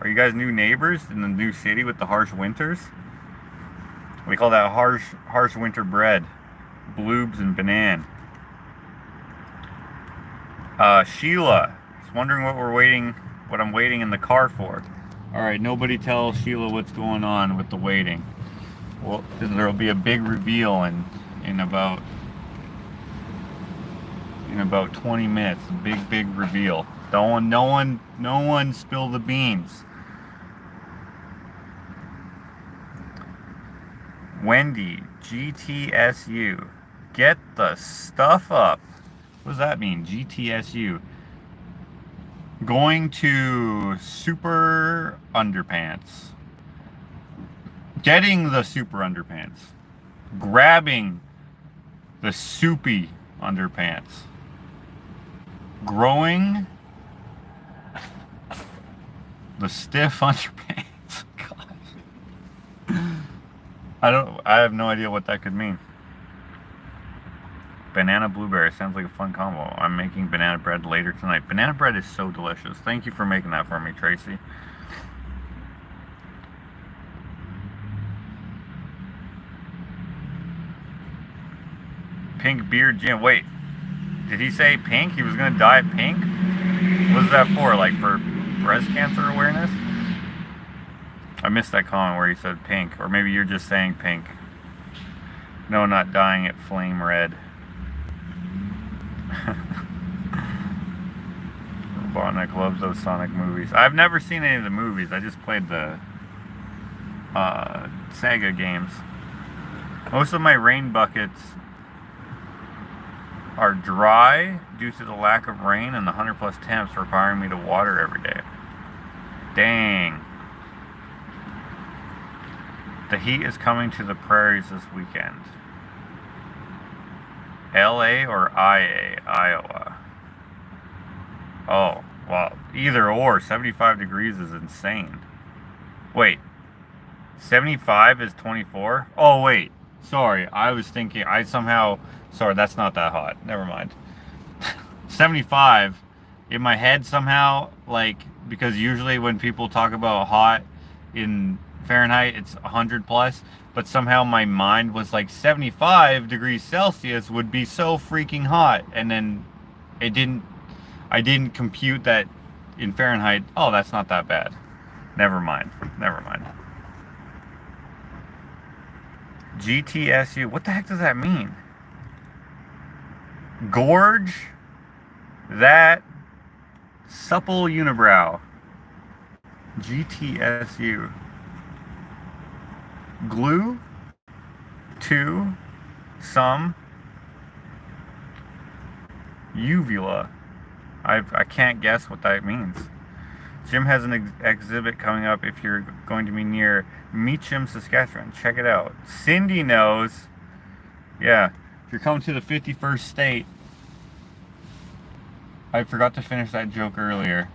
Are you guys new neighbors in the new city with the harsh winters? We call that harsh winter bread. Bloobs and banana. Sheila is wondering what I'm waiting in the car for. Alright, nobody tell Sheila what's going on with the waiting. Well, there'll be a big reveal in about 20 minutes. A big reveal. No one spill the beans. Wendy, GTSU. Get the stuff up. What does that mean? GTSU. Going to super underpants. Getting the super underpants. Grabbing the soupy underpants. Growing the stiff underpants. God. I have no idea what that could mean. Banana blueberry sounds like a fun combo. I'm making banana bread later tonight. Banana bread is so delicious. Thank you for making that for me, Tracy. Pink beard Jim. Wait, did he say pink? He was gonna dye it pink? What's that for? Like for breast cancer awareness? I missed that comment where he said pink. Or maybe you're just saying pink. No, not dyeing it flame red. Robotnik loves those Sonic movies. I've never seen any of the movies. I just played the Sega games. Most of my rain buckets are dry due to the lack of rain and the 100+ temps requiring me to water every day. Dang. The heat is coming to the prairies this weekend. LA or IA? Iowa. Oh, well, either or. 75 degrees is insane. Wait. 75 is 24? Oh, wait. Sorry, I was thinking, sorry, that's not that hot. Never mind. 75, in my head somehow, like, because usually when people talk about hot in Fahrenheit, it's 100+, but somehow my mind was like 75 degrees Celsius would be so freaking hot, and then I didn't compute that in Fahrenheit. Oh, that's not that bad. Never mind. GTSU, what the heck does that mean? Gorge that supple unibrow. GTSU. Glue to some uvula. I can't guess what that means. Jim has an exhibit coming up if you're going to be near Meacham, Saskatchewan. Check it out. Cindy knows. Yeah, if you're coming to the 51st state. I forgot to finish that joke earlier.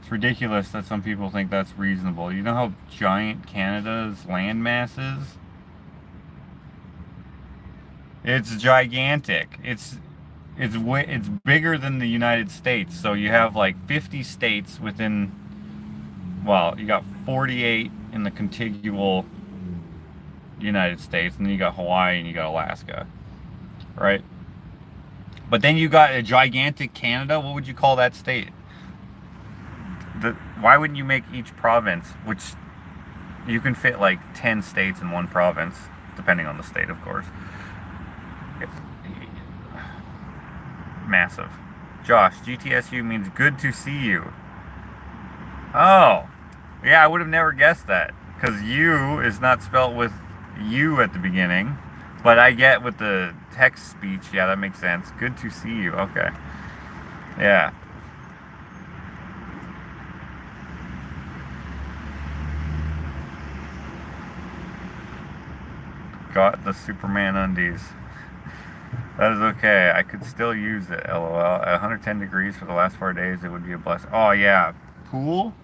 It's ridiculous that some people think that's reasonable. You know how giant Canada's landmass is? It's gigantic. It's bigger than the United States. So you have like 50 states within, well, you got 48 in the contiguous United States, and then you got Hawaii and you got Alaska, right? But then you got a gigantic Canada. What would you call that state? Why wouldn't you make each province, which you can fit like 10 states in one province, depending on the state, of course. Massive. Josh, GTSU means good to see you. Oh, yeah, I would have never guessed that, because you is not spelled with you at the beginning, but I get with the text speech, yeah, that makes sense. Good to see you, okay. Yeah. Got the Superman undies. That is okay. I could still use it, lol. At 110 degrees for the last 4 days, it would be a blessing. Oh, yeah. Pool?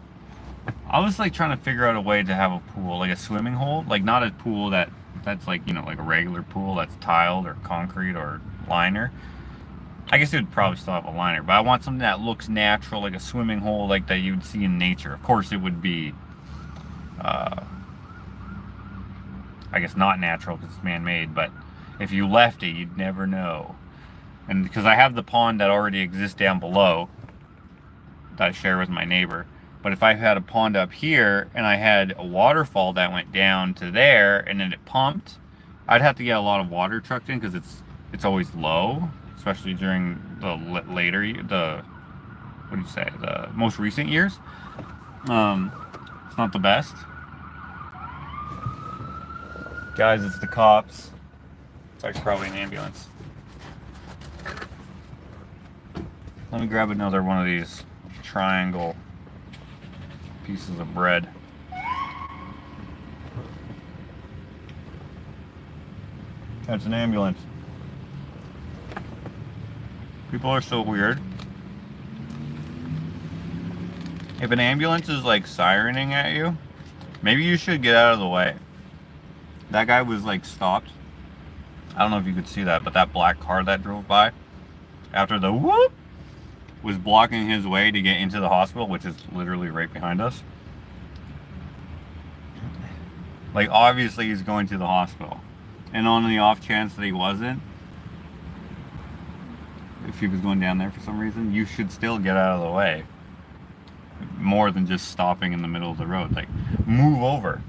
I was, like, trying to figure out a way to have a pool, like a swimming hole. Like, not a pool that's, like, you know, like a regular pool that's tiled or concrete or liner. I guess it would probably still have a liner, but I want something that looks natural, like a swimming hole like that you'd see in nature. Of course, it would be, I guess, not natural because it's man-made, but if you left it, you'd never know. And because I have the pond that already exists down below that I share with my neighbor, but if I had a pond up here and I had a waterfall that went down to there and then it pumped, I'd have to get a lot of water trucked in because it's always low, especially during the the most recent years. It's not the best. Guys, it's the cops. It's actually probably an ambulance. Let me grab another one of these triangle pieces of bread. That's an ambulance. People are so weird. If an ambulance is like sirening at you, maybe you should get out of the way. That guy was like stopped. I don't know if you could see that, but that black car that drove by after the whoop was blocking his way to get into the hospital, which is literally right behind us. Like, obviously he's going to the hospital. And on the off chance that he wasn't, if he was going down there for some reason, you should still get out of the way. More than just stopping in the middle of the road. Like, move over.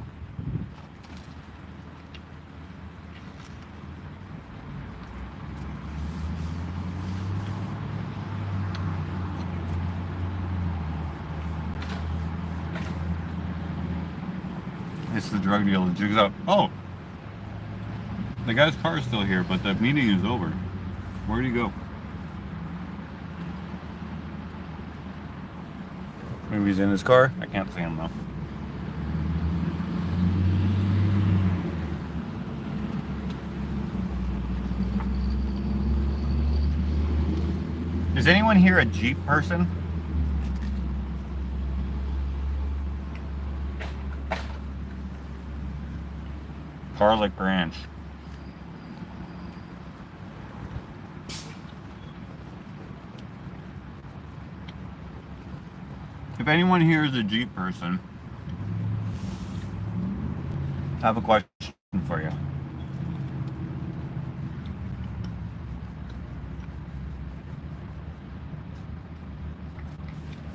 It's the drug deal that jigs out. Oh! The guy's car is still here, but the meeting is over. Where'd he go? Maybe he's in his car? I can't see him though. Is anyone here a Jeep person? Garlic ranch. If anyone here is a Jeep person, I have a question for you.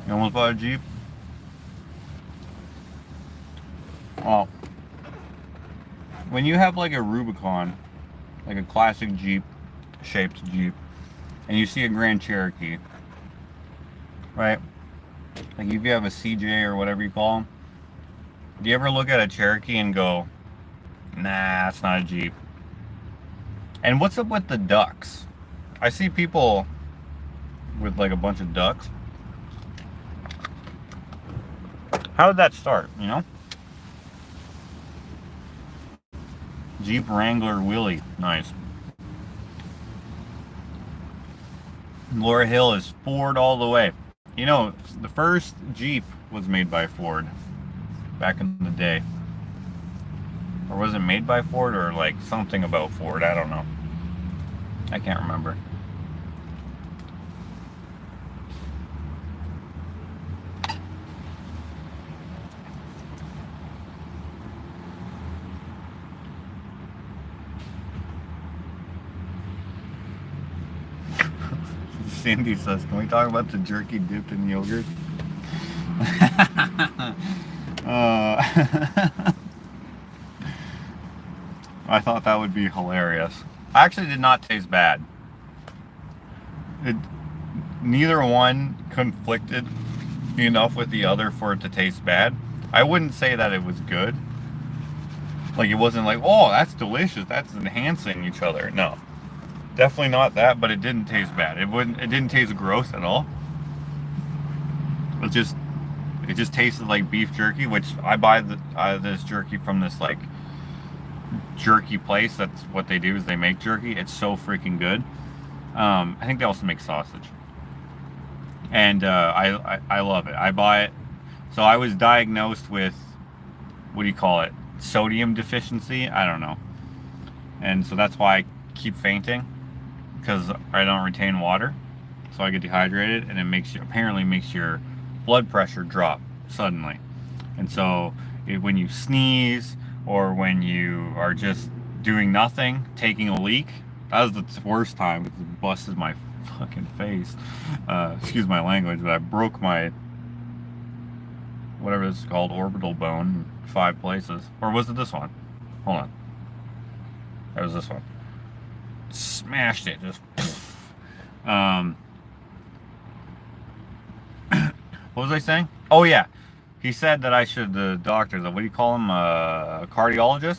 You almost bought a Jeep? Well, when you have like a Rubicon, like a classic Jeep shaped Jeep, and you see a Grand Cherokee, right? Like if you have a CJ or whatever you call them, do you ever look at a Cherokee and go, nah, that's not a Jeep? And what's up with the ducks? I see people with like a bunch of ducks. How did that start, you know? Jeep Wrangler Willie, nice. Laura Hill is Ford all the way. You know, the first Jeep was made by Ford back in the day. Or was it made by Ford or like something about Ford? I don't know. I can't remember. Cindy says, can we talk about the jerky dipped in yogurt? I thought that would be hilarious. Actually did not taste bad. Neither one conflicted enough with the other for it to taste bad. I wouldn't say that it was good. Like it wasn't like, oh, that's delicious, that's enhancing each other. No. Definitely not that, but it didn't taste bad. It didn't taste gross at all. It just tasted like beef jerky, which I buy this jerky from this like jerky place. That's what they do, is they make jerky. It's so freaking good. I think they also make sausage, and I love it. I buy it. So I was diagnosed with, what do you call it, sodium deficiency? I don't know, and so that's why I keep fainting, because I don't retain water, so I get dehydrated, and it apparently makes your blood pressure drop suddenly. And so when you sneeze, or when you are just doing nothing, taking a leak, that was the worst time, because it busted my fucking face. Excuse my language, but I broke my, whatever this is called, orbital bone in 5 places. Or was it this one? Hold on. That was this one. Smashed it, just what was I saying? Oh yeah, he said that I should, the doctor, what do you call him, a cardiologist,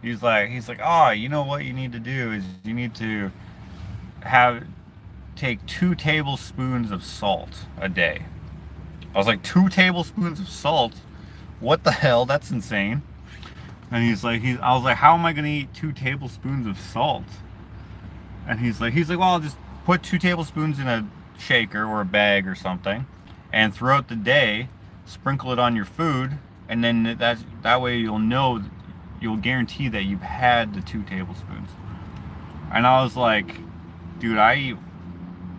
he's like, oh, you know what you need to do is you need to take 2 tablespoons of salt a day. I was like, 2 tablespoons of salt? What the hell? That's insane. And I was like, how am I gonna eat 2 tablespoons of salt? And he's like, well, I'll just put 2 tablespoons in a shaker or a bag or something, and throughout the day, sprinkle it on your food, and then that way you'll know you'll guarantee that you've had the 2 tablespoons. And I was like, dude, I eat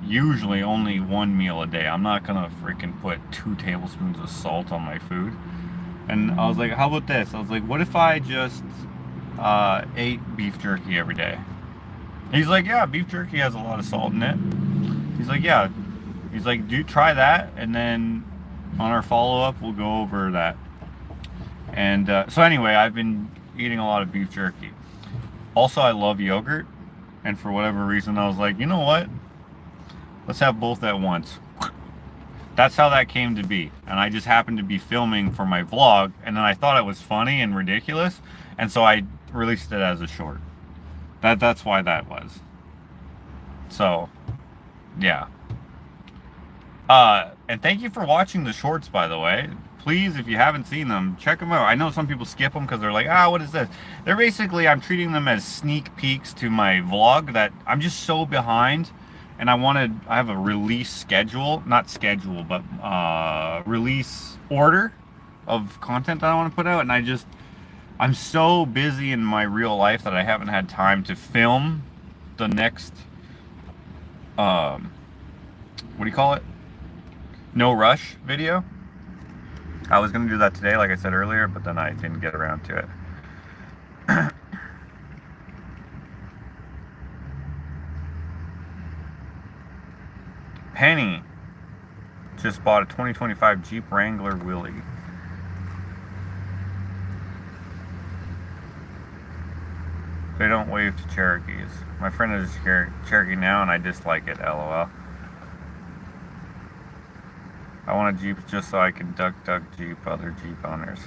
usually only 1 meal a day. I'm not gonna freaking put 2 tablespoons of salt on my food. And I was like, how about this? I was like, what if I just ate beef jerky every day? He's like, yeah, beef jerky has a lot of salt in it. He's like, yeah. He's like, do try that, and then on our follow-up, we'll go over that. And so anyway, I've been eating a lot of beef jerky. Also, I love yogurt, and for whatever reason, I was like, you know what? Let's have both at once. That's how that came to be. And I just happened to be filming for my vlog, and then I thought it was funny and ridiculous, and so I released it as a short. That's why that was. So, yeah. And thank you for watching the shorts, by the way. Please, if you haven't seen them, check them out. I know some people skip them because they're like, what is this? They're basically, I'm treating them as sneak peeks to my vlog that I'm just so behind. And I have a release schedule, not schedule, but release order of content that I want to put out. And I'm so busy in my real life that I haven't had time to film the next, what do you call it? No rush video. I was going to do that today, like I said earlier, but then I didn't get around to it. Penny just bought a 2025 Jeep Wrangler Wheelie. They don't wave to Cherokees. My friend is a Cherokee now, and I dislike it, LOL. I want a Jeep just so I can duck Jeep other Jeep owners.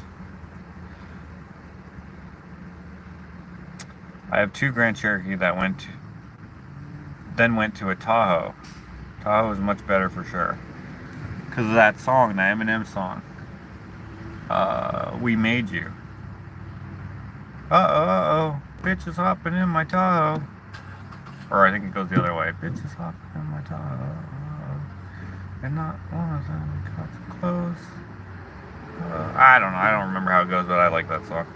I have 2 Grand Cherokee that went to a Tahoe. Tahoe is much better for sure. Because of that song, the Eminem song. We Made You. Uh-oh, bitch is hopping in my Tahoe. Or I think it goes the other way. Bitch is hopping in my Tahoe. And not one of them got so close. I don't know. I don't remember how it goes, but I like that song.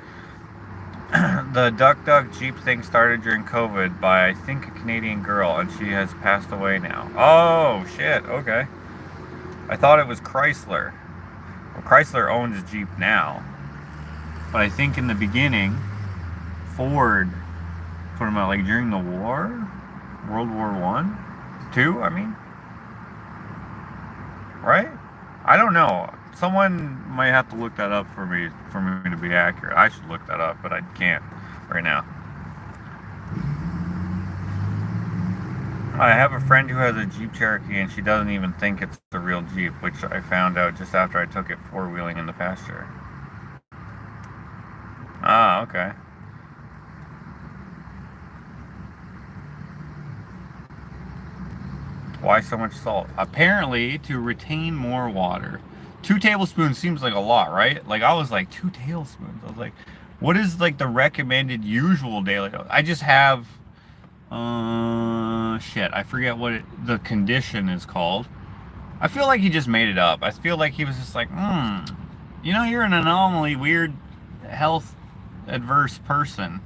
The Duck Jeep thing started during COVID by, I think, a Canadian girl, and she has passed away now. Oh, shit. Okay. I thought it was Chrysler. Well, Chrysler owns Jeep now. But I think in the beginning, Ford put them out, like, during the war? World War I? II, I mean? Right? I don't know. Someone might have to look that up for me to be accurate. I should look that up, but I can't right now. I have a friend who has a Jeep Cherokee, and she doesn't even think it's the real Jeep, which I found out just after I took it 4-wheeling in the pasture. Ah, okay. Why so much salt? Apparently, to retain more water. 2 tablespoons seems like a lot, right? Like, I was like, 2 tablespoons. I was like, what is, like, the recommended usual daily dose? I just have, shit, I forget what the condition is called. I feel like he just made it up. I feel like he was just like, you know, you're an anomaly, weird, health adverse person.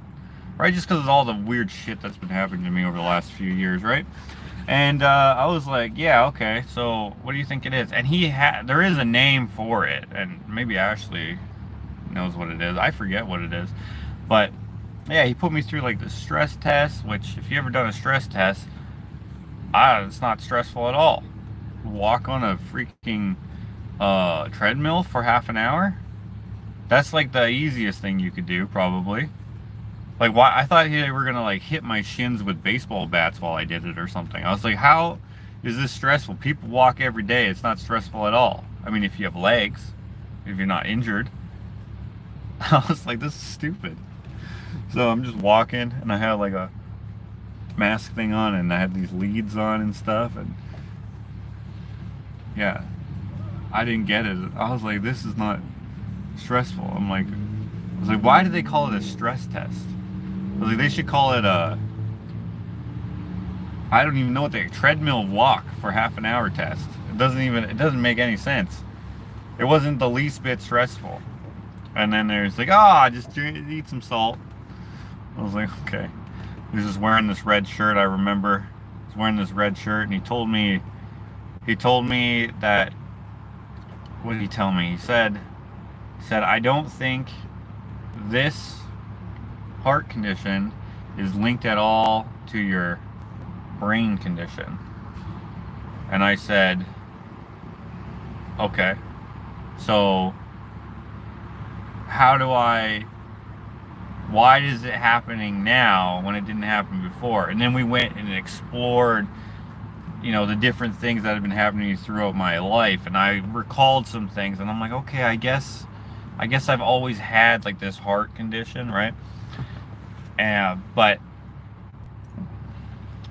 Right? Just because of all the weird shit that's been happening to me over the last few years, right? And I was like, yeah, okay, so what do you think it is? And there is a name for it, and maybe Ashley knows what it is. I forget what it is. But, yeah, he put me through, like, the stress test, which, if you ever done a stress test, it's not stressful at all. Walk on a freaking treadmill for half an hour? That's, like, the easiest thing you could do, probably. Like, why? I thought they were gonna, like, hit my shins with baseball bats while I did it or something. I was like, how is this stressful? People walk every day. It's not stressful at all. I mean, if you have legs, if you're not injured. I was like, this is stupid. So I'm just walking, and I had, like, a mask thing on, and I had these leads on and stuff, and yeah, I didn't get it. I was like, this is not stressful. I was like, why do they call it a stress test? I was like, they should call it I don't even know what treadmill walk for half an hour test. It doesn't make any sense. It wasn't the least bit stressful. And then there's like, oh, just eat some salt. I was like, okay. He was just wearing this red shirt. I remember he was wearing this red shirt, and he told me that. What did he tell me? He said, I don't think this heart condition is linked at all to your brain condition. And I said, okay. So why is it happening now when it didn't happen before? And then we went and explored, the different things that have been happening throughout my life, and I recalled some things, and I'm like, okay, I guess I've always had like this heart condition, right? But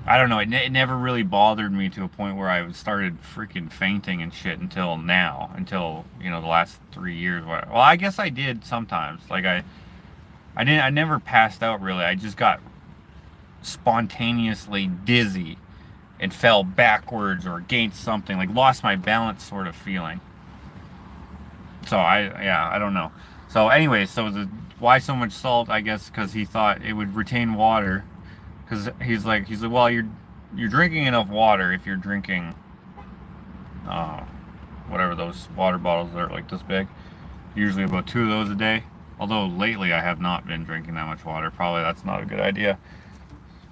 I don't know, it never really bothered me to a point where I started freaking fainting and shit until the last 3 years. Well, I guess I did sometimes. Like I never passed out really. I just got spontaneously dizzy and fell backwards or against something, like lost my balance sort of feeling. So I don't know. So anyway, why so much salt? I guess because he thought it would retain water. Because he's like, well, you're drinking enough water if you're drinking, whatever those water bottles are like this big. Usually about 2 of those a day. Although lately I have not been drinking that much water. Probably that's not a good idea.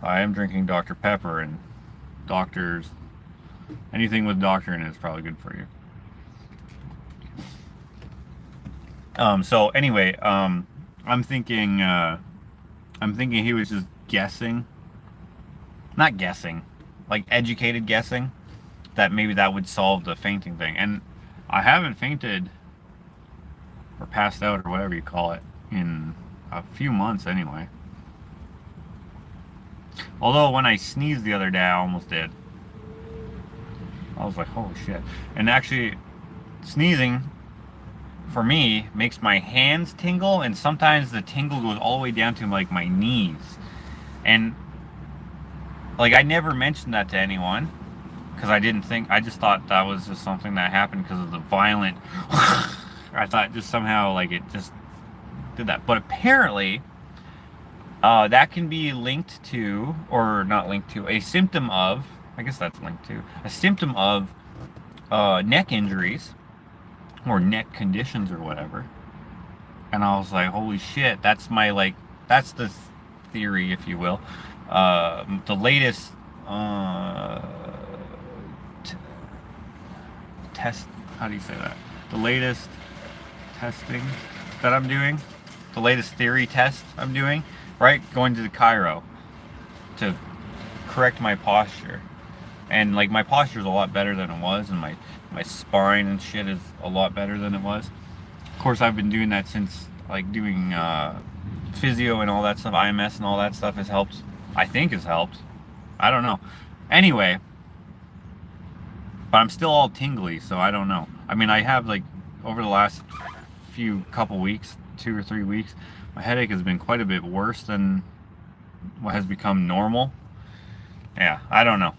I am drinking Dr. Pepper, and anything with doctor in it is probably good for you. So anyway, I'm thinking he was just guessing. Not guessing, like educated guessing, that maybe that would solve the fainting thing. And I haven't fainted or passed out or whatever you call it in a few months anyway. Although when I sneezed the other day, I almost did. I was like, holy shit. And actually, sneezing, for me, makes my hands tingle, and sometimes the tingle goes all the way down to like my knees. And like, I never mentioned that to anyone, because I just thought that was just something that happened because of the violent, I thought just somehow like it just did that. But apparently, that can be linked to, or not linked to, a symptom of, I guess that's linked to, a symptom of neck injuries, or neck conditions or whatever. And I was like, holy shit, that's the theory, if you will. The latest test, how do you say that? The latest testing that I'm doing, the latest theory test I'm doing, right? Going to the chiro to correct my posture. And like, my posture is a lot better than it was, and my spine and shit is a lot better than it was. Of course, I've been doing that since, like, doing physio and all that stuff, IMS and all that stuff has helped. I think has helped. I don't know. Anyway, but I'm still all tingly, so I don't know. I mean, I have, like, over the last couple weeks, 2 or 3 weeks, my headache has been quite a bit worse than what has become normal. Yeah, I don't know.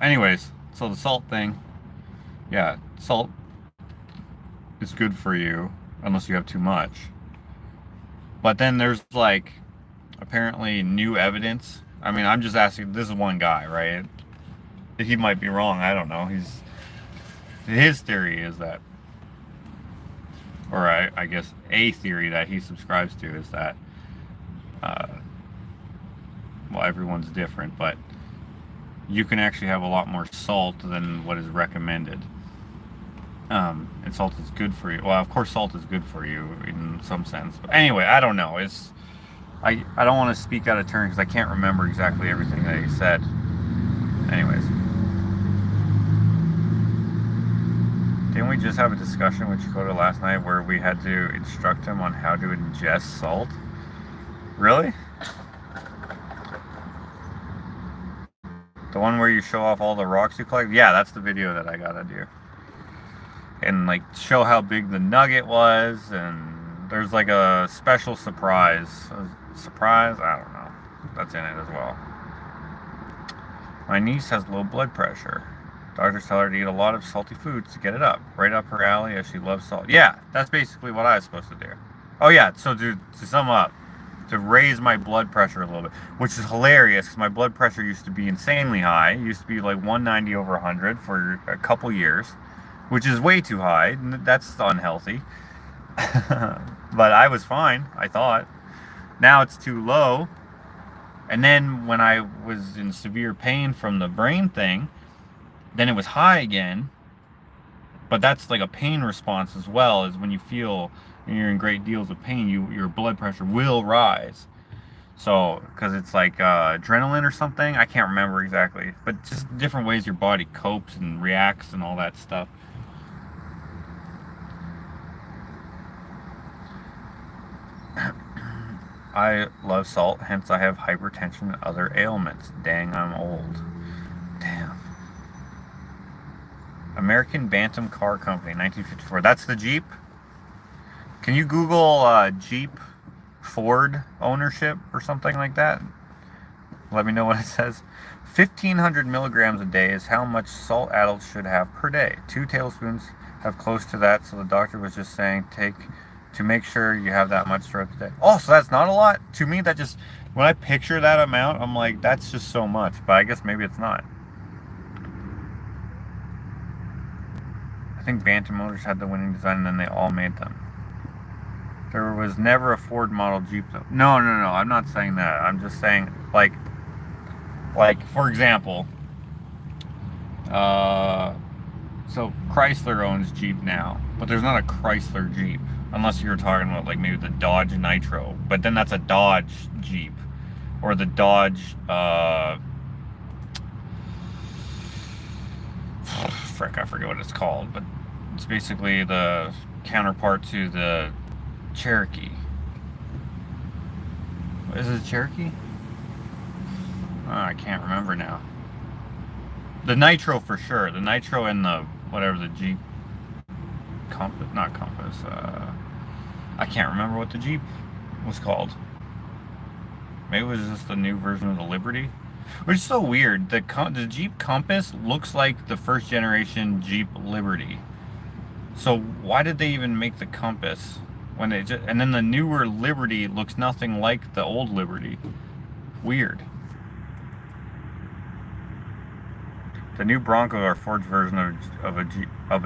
Anyways, so the salt thing, yeah, salt is good for you unless you have too much. But then there's like apparently new evidence. I mean, I'm just asking, this is one guy, right? He might be wrong, I don't know. His theory is that, or I guess a theory that he subscribes to is that, well, everyone's different, but you can actually have a lot more salt than what is recommended. And salt is good for you. Well, of course, salt is good for you in some sense. But anyway, I don't know. I don't want to speak out of turn because I can't remember exactly everything that he said. Anyways. Didn't we just have a discussion with Chakota last night where we had to instruct him on how to ingest salt? Really? The one where you show off all the rocks you collect? Yeah, that's the video that I gotta do. And like show how big the nugget was, and there's like a special surprise. Surprise? I don't know. That's in it as well. My niece has low blood pressure. Doctors tell her to eat a lot of salty foods to get it up. Right up her alley as she loves salt. Yeah, that's basically what I was supposed to do. Oh yeah, so to sum up, to raise my blood pressure a little bit, which is hilarious because my blood pressure used to be insanely high. It used to be like 190 over 100 for a couple years, which is way too high. That's unhealthy. But I was fine, I thought. Now it's too low. And then when I was in severe pain from the brain thing, then it was high again. But that's like a pain response as well, is when you feel you're in great deals of pain, your blood pressure will rise. So, because it's like adrenaline or something, I can't remember exactly. But just different ways your body copes and reacts and all that stuff. I love salt, hence I have hypertension and other ailments. Dang, I'm old. Damn. American Bantam Car Company, 1954. That's the Jeep? Can you Google Jeep Ford ownership or something like that? Let me know what it says. 1,500 milligrams a day is how much salt adults should have per day. 2 tablespoons have close to that, so the doctor was just saying to make sure you have that much throughout the day. Oh, so that's not a lot? To me, that just, when I picture that amount, I'm like, that's just so much. But I guess maybe it's not. I think Bantam Motors had the winning design and then they all made them. There was never a Ford model Jeep though. No, I'm not saying that. I'm just saying, like for example, so Chrysler owns Jeep now, but there's not a Chrysler Jeep. Unless you're talking about like maybe the Dodge Nitro, but then that's a Dodge Jeep, or the Dodge, frick, I forget what it's called, but it's basically the counterpart to the Cherokee. Is it a Cherokee? Oh, I can't remember now. The Nitro for sure. The Nitro and the whatever the Jeep Compass, not Compass. I can't remember what the Jeep was called. Maybe it was just the new version of the Liberty, which is so weird. The Jeep Compass looks like the first generation Jeep Liberty. So why did they even make the Compass when they just, and then the newer Liberty looks nothing like the old Liberty? Weird. The new Bronco are Ford's version of a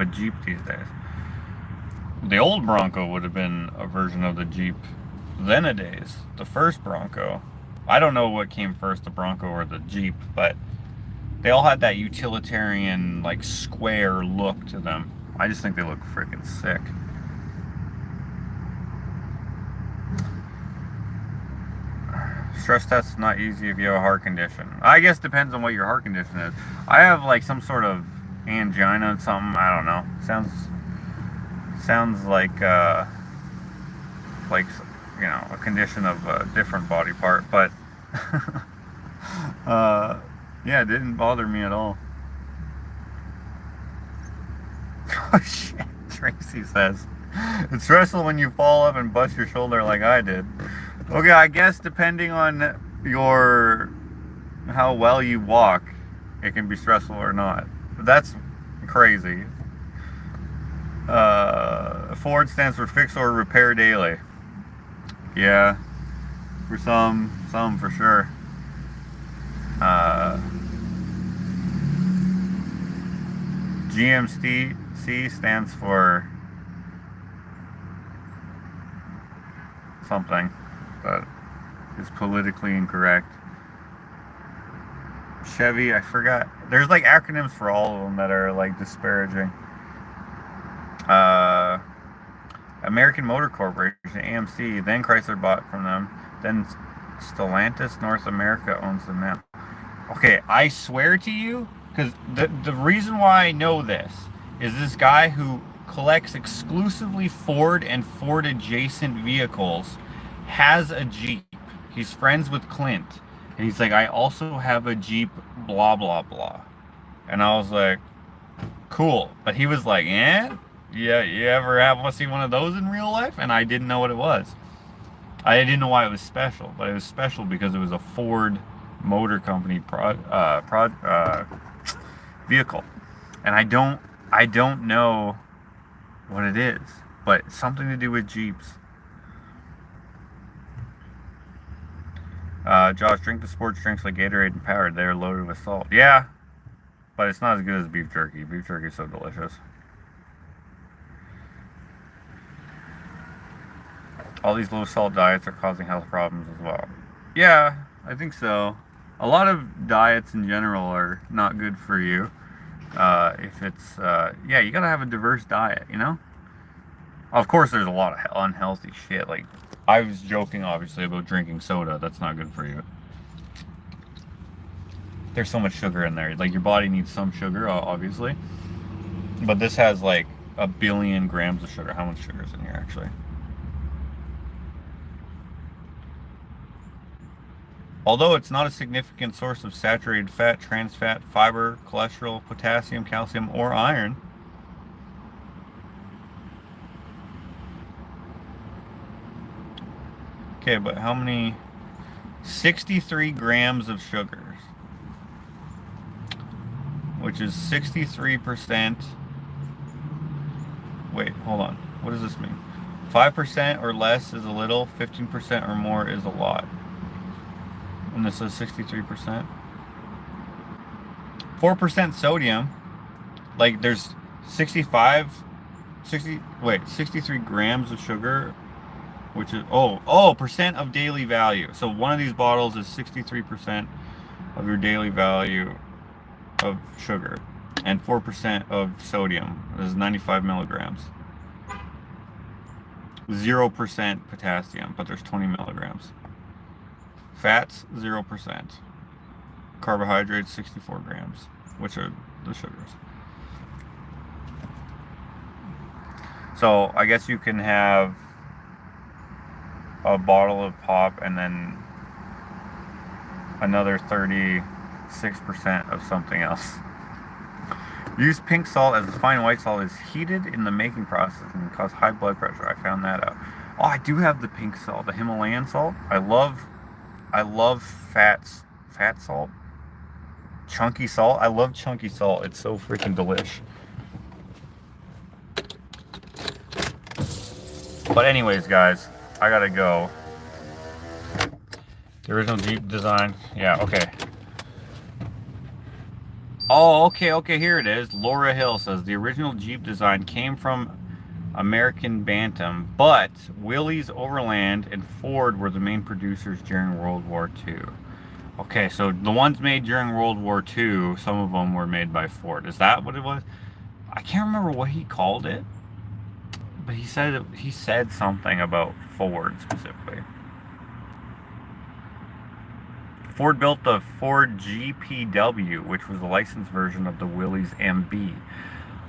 Jeep these days. The old Bronco would have been a version of the Jeep then-a-days. The first Bronco. I don't know what came first, the Bronco or the Jeep, but they all had that utilitarian, like, square look to them. I just think they look freaking sick. Stress test is not easy if you have a heart condition. I guess it depends on what your heart condition is. I have, like, some sort of angina and something. I don't know. Sounds like you know, a condition of a different body part, but yeah, it didn't bother me at all. Oh shit, Tracy says, it's stressful when you fall up and bust your shoulder like I did. Okay, I guess depending on how well you walk, it can be stressful or not. But that's crazy. Ford stands for fix or repair daily. Yeah, for some for sure. GMC stands for something that is politically incorrect. Chevy, I forgot. There's like acronyms for all of them that are like disparaging. American Motor Corporation, AMC, then Chrysler bought from them, then Stellantis North America owns them now. Okay, I swear to you, because the reason why I know this is this guy who collects exclusively Ford and Ford adjacent vehicles has a Jeep. He's friends with Clint, and he's like, I also have a Jeep blah blah blah. And I was like, cool. But he was like, yeah, you ever see one of those in real life? And I didn't know what it was. I didn't know why it was special, but it was special because it was a Ford Motor Company vehicle. And I don't know what it is, but it's something to do with Jeeps. Josh, drink the sports drinks like Gatorade and Powerade. They are loaded with salt. Yeah, but it's not as good as beef jerky. Beef jerky is so delicious. All these low salt diets are causing health problems as well. Yeah, I think so. A lot of diets in general are not good for you. If it's, yeah, you gotta have a diverse diet, you know? Of course, there's a lot of unhealthy shit. Like, I was joking, obviously, about drinking soda. That's not good for you. There's so much sugar in there. Like, your body needs some sugar, obviously. But this has, like, 1,000,000,000 grams of sugar. How much sugar is in here, actually? Although it's not a significant source of saturated fat, trans fat, fiber, cholesterol, potassium, calcium, or iron, okay, but how many? 63 grams of sugars, which is 63%. Wait, hold on. What does this mean? 5% or less is a little, 15% or more is a lot. And this is 63%. 4% sodium. Like there's 63 grams of sugar, which is, percent of daily value. So one of these bottles is 63% of your daily value of sugar, and 4% of sodium. This is 95 milligrams. 0% potassium, but there's 20 milligrams. Fats, 0%. Carbohydrates, 64 grams, which are the sugars. So I guess you can have a bottle of pop and then another 36% of something else. Use pink salt as the fine white salt is heated in the making process and can cause high blood pressure. I found that out. Oh, I do have the pink salt, the Himalayan salt. I love fat salt. Chunky salt. I love chunky salt. It's so freaking delish. But anyways, guys, I gotta go. The original Jeep design. Yeah, okay. Oh, okay, here it is. Laura Hill says the original Jeep design came from American Bantam, but Willys Overland and Ford were the main producers during World War II. Okay, so the ones made during World War II, some of them were made by Ford. Is that what it was? I can't remember what he called it, but he said something about Ford specifically. Ford built the Ford GPW, which was the licensed version of the Willys MB.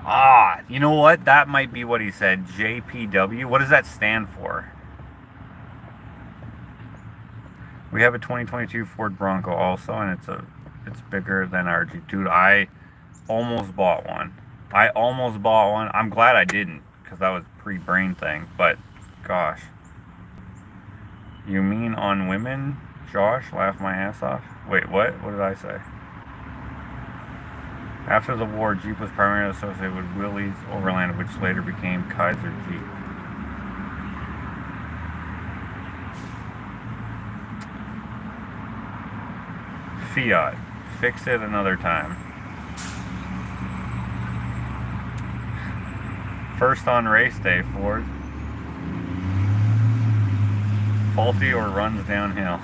Ah, you know what? That might be what he said. JPW. What does that stand for? We have a 2022 Ford Bronco also, and it's bigger than our Jeep. Dude, I almost bought one. I'm glad I didn't, because that was pre-brain thing. But gosh, you mean on women? Josh, laugh my ass off. Wait, what? What did I say? After the war, Jeep was primarily associated with Willys Overland, which later became Kaiser Jeep. Fiat. Fix it another time. First on race day, Ford. Faulty or runs downhill.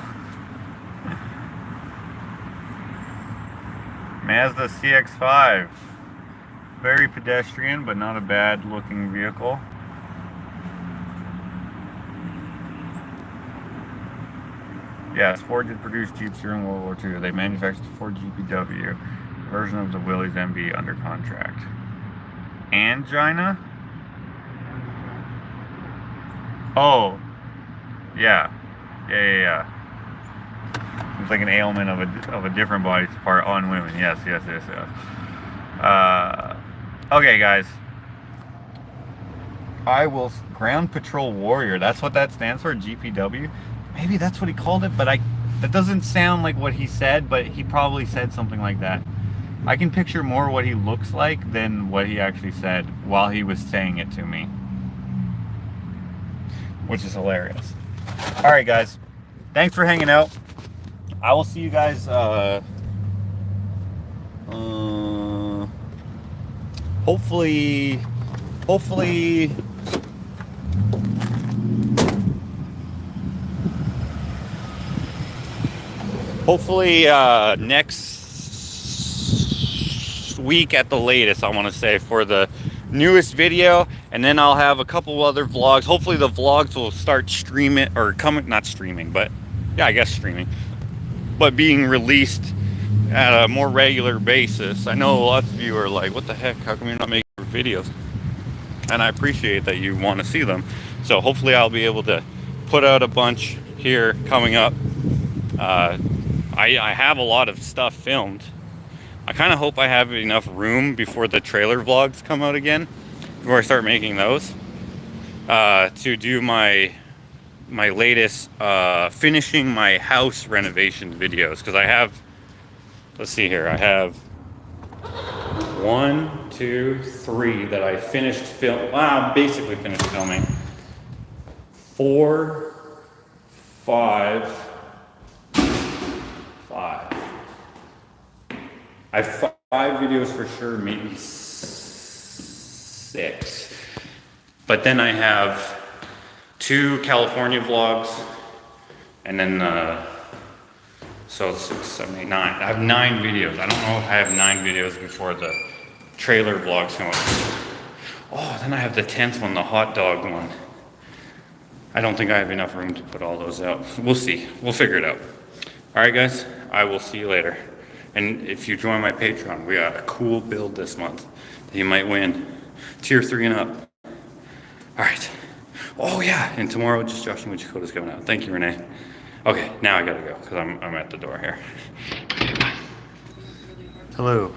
Mazda CX-5. Very pedestrian, but not a bad looking vehicle. Yes, Ford did produce Jeeps during World War II. They manufactured the Ford GPW, version of the Willys MB, under contract. Angina? Oh, yeah. It's like an ailment of a different body part on women. Yes. Okay, guys. I will Ground Patrol Warrior. That's what that stands for. GPW. Maybe that's what he called it, but that doesn't sound like what he said. But he probably said something like that. I can picture more what he looks like than what he actually said while he was saying it to me, which is hilarious. All right, guys, thanks for hanging out. I will see you guys hopefully next week at the latest, I want to say, for the newest video, and then I'll have a couple other vlogs. Hopefully the vlogs will start streaming, or coming, not streaming, but yeah, I guess streaming, but being released at a more regular basis. I know lots of you are like, what the heck, how come you're not making videos? And I appreciate that you want to see them. So hopefully I'll be able to put out a bunch here coming up. I have a lot of stuff filmed. I kind of hope I have enough room before the trailer vlogs come out again, before I start making those, to do my latest finishing my house renovation videos. Because I have, let's see here, I have 1, 2, 3 that I finished basically finished filming. 4, 5. I have 5 videos for sure, maybe 6. But then I have 2 California vlogs, and then so 6, 7, 8, 9. I have 9 videos. I don't know if I have 9 videos before the trailer vlogs come up. Oh, then I have the 10th one, the hot dog one. I don't think I have enough room to put all those out. We'll see. We'll figure it out. All right, guys. I will see you later. And if you join my Patreon, we got a cool build this month that you might win. Tier 3 and up. All right. Oh, yeah. And tomorrow, just Josh and Wichita is coming out. Thank you, Renee. Okay, now I gotta go because I'm at the door here. Hello.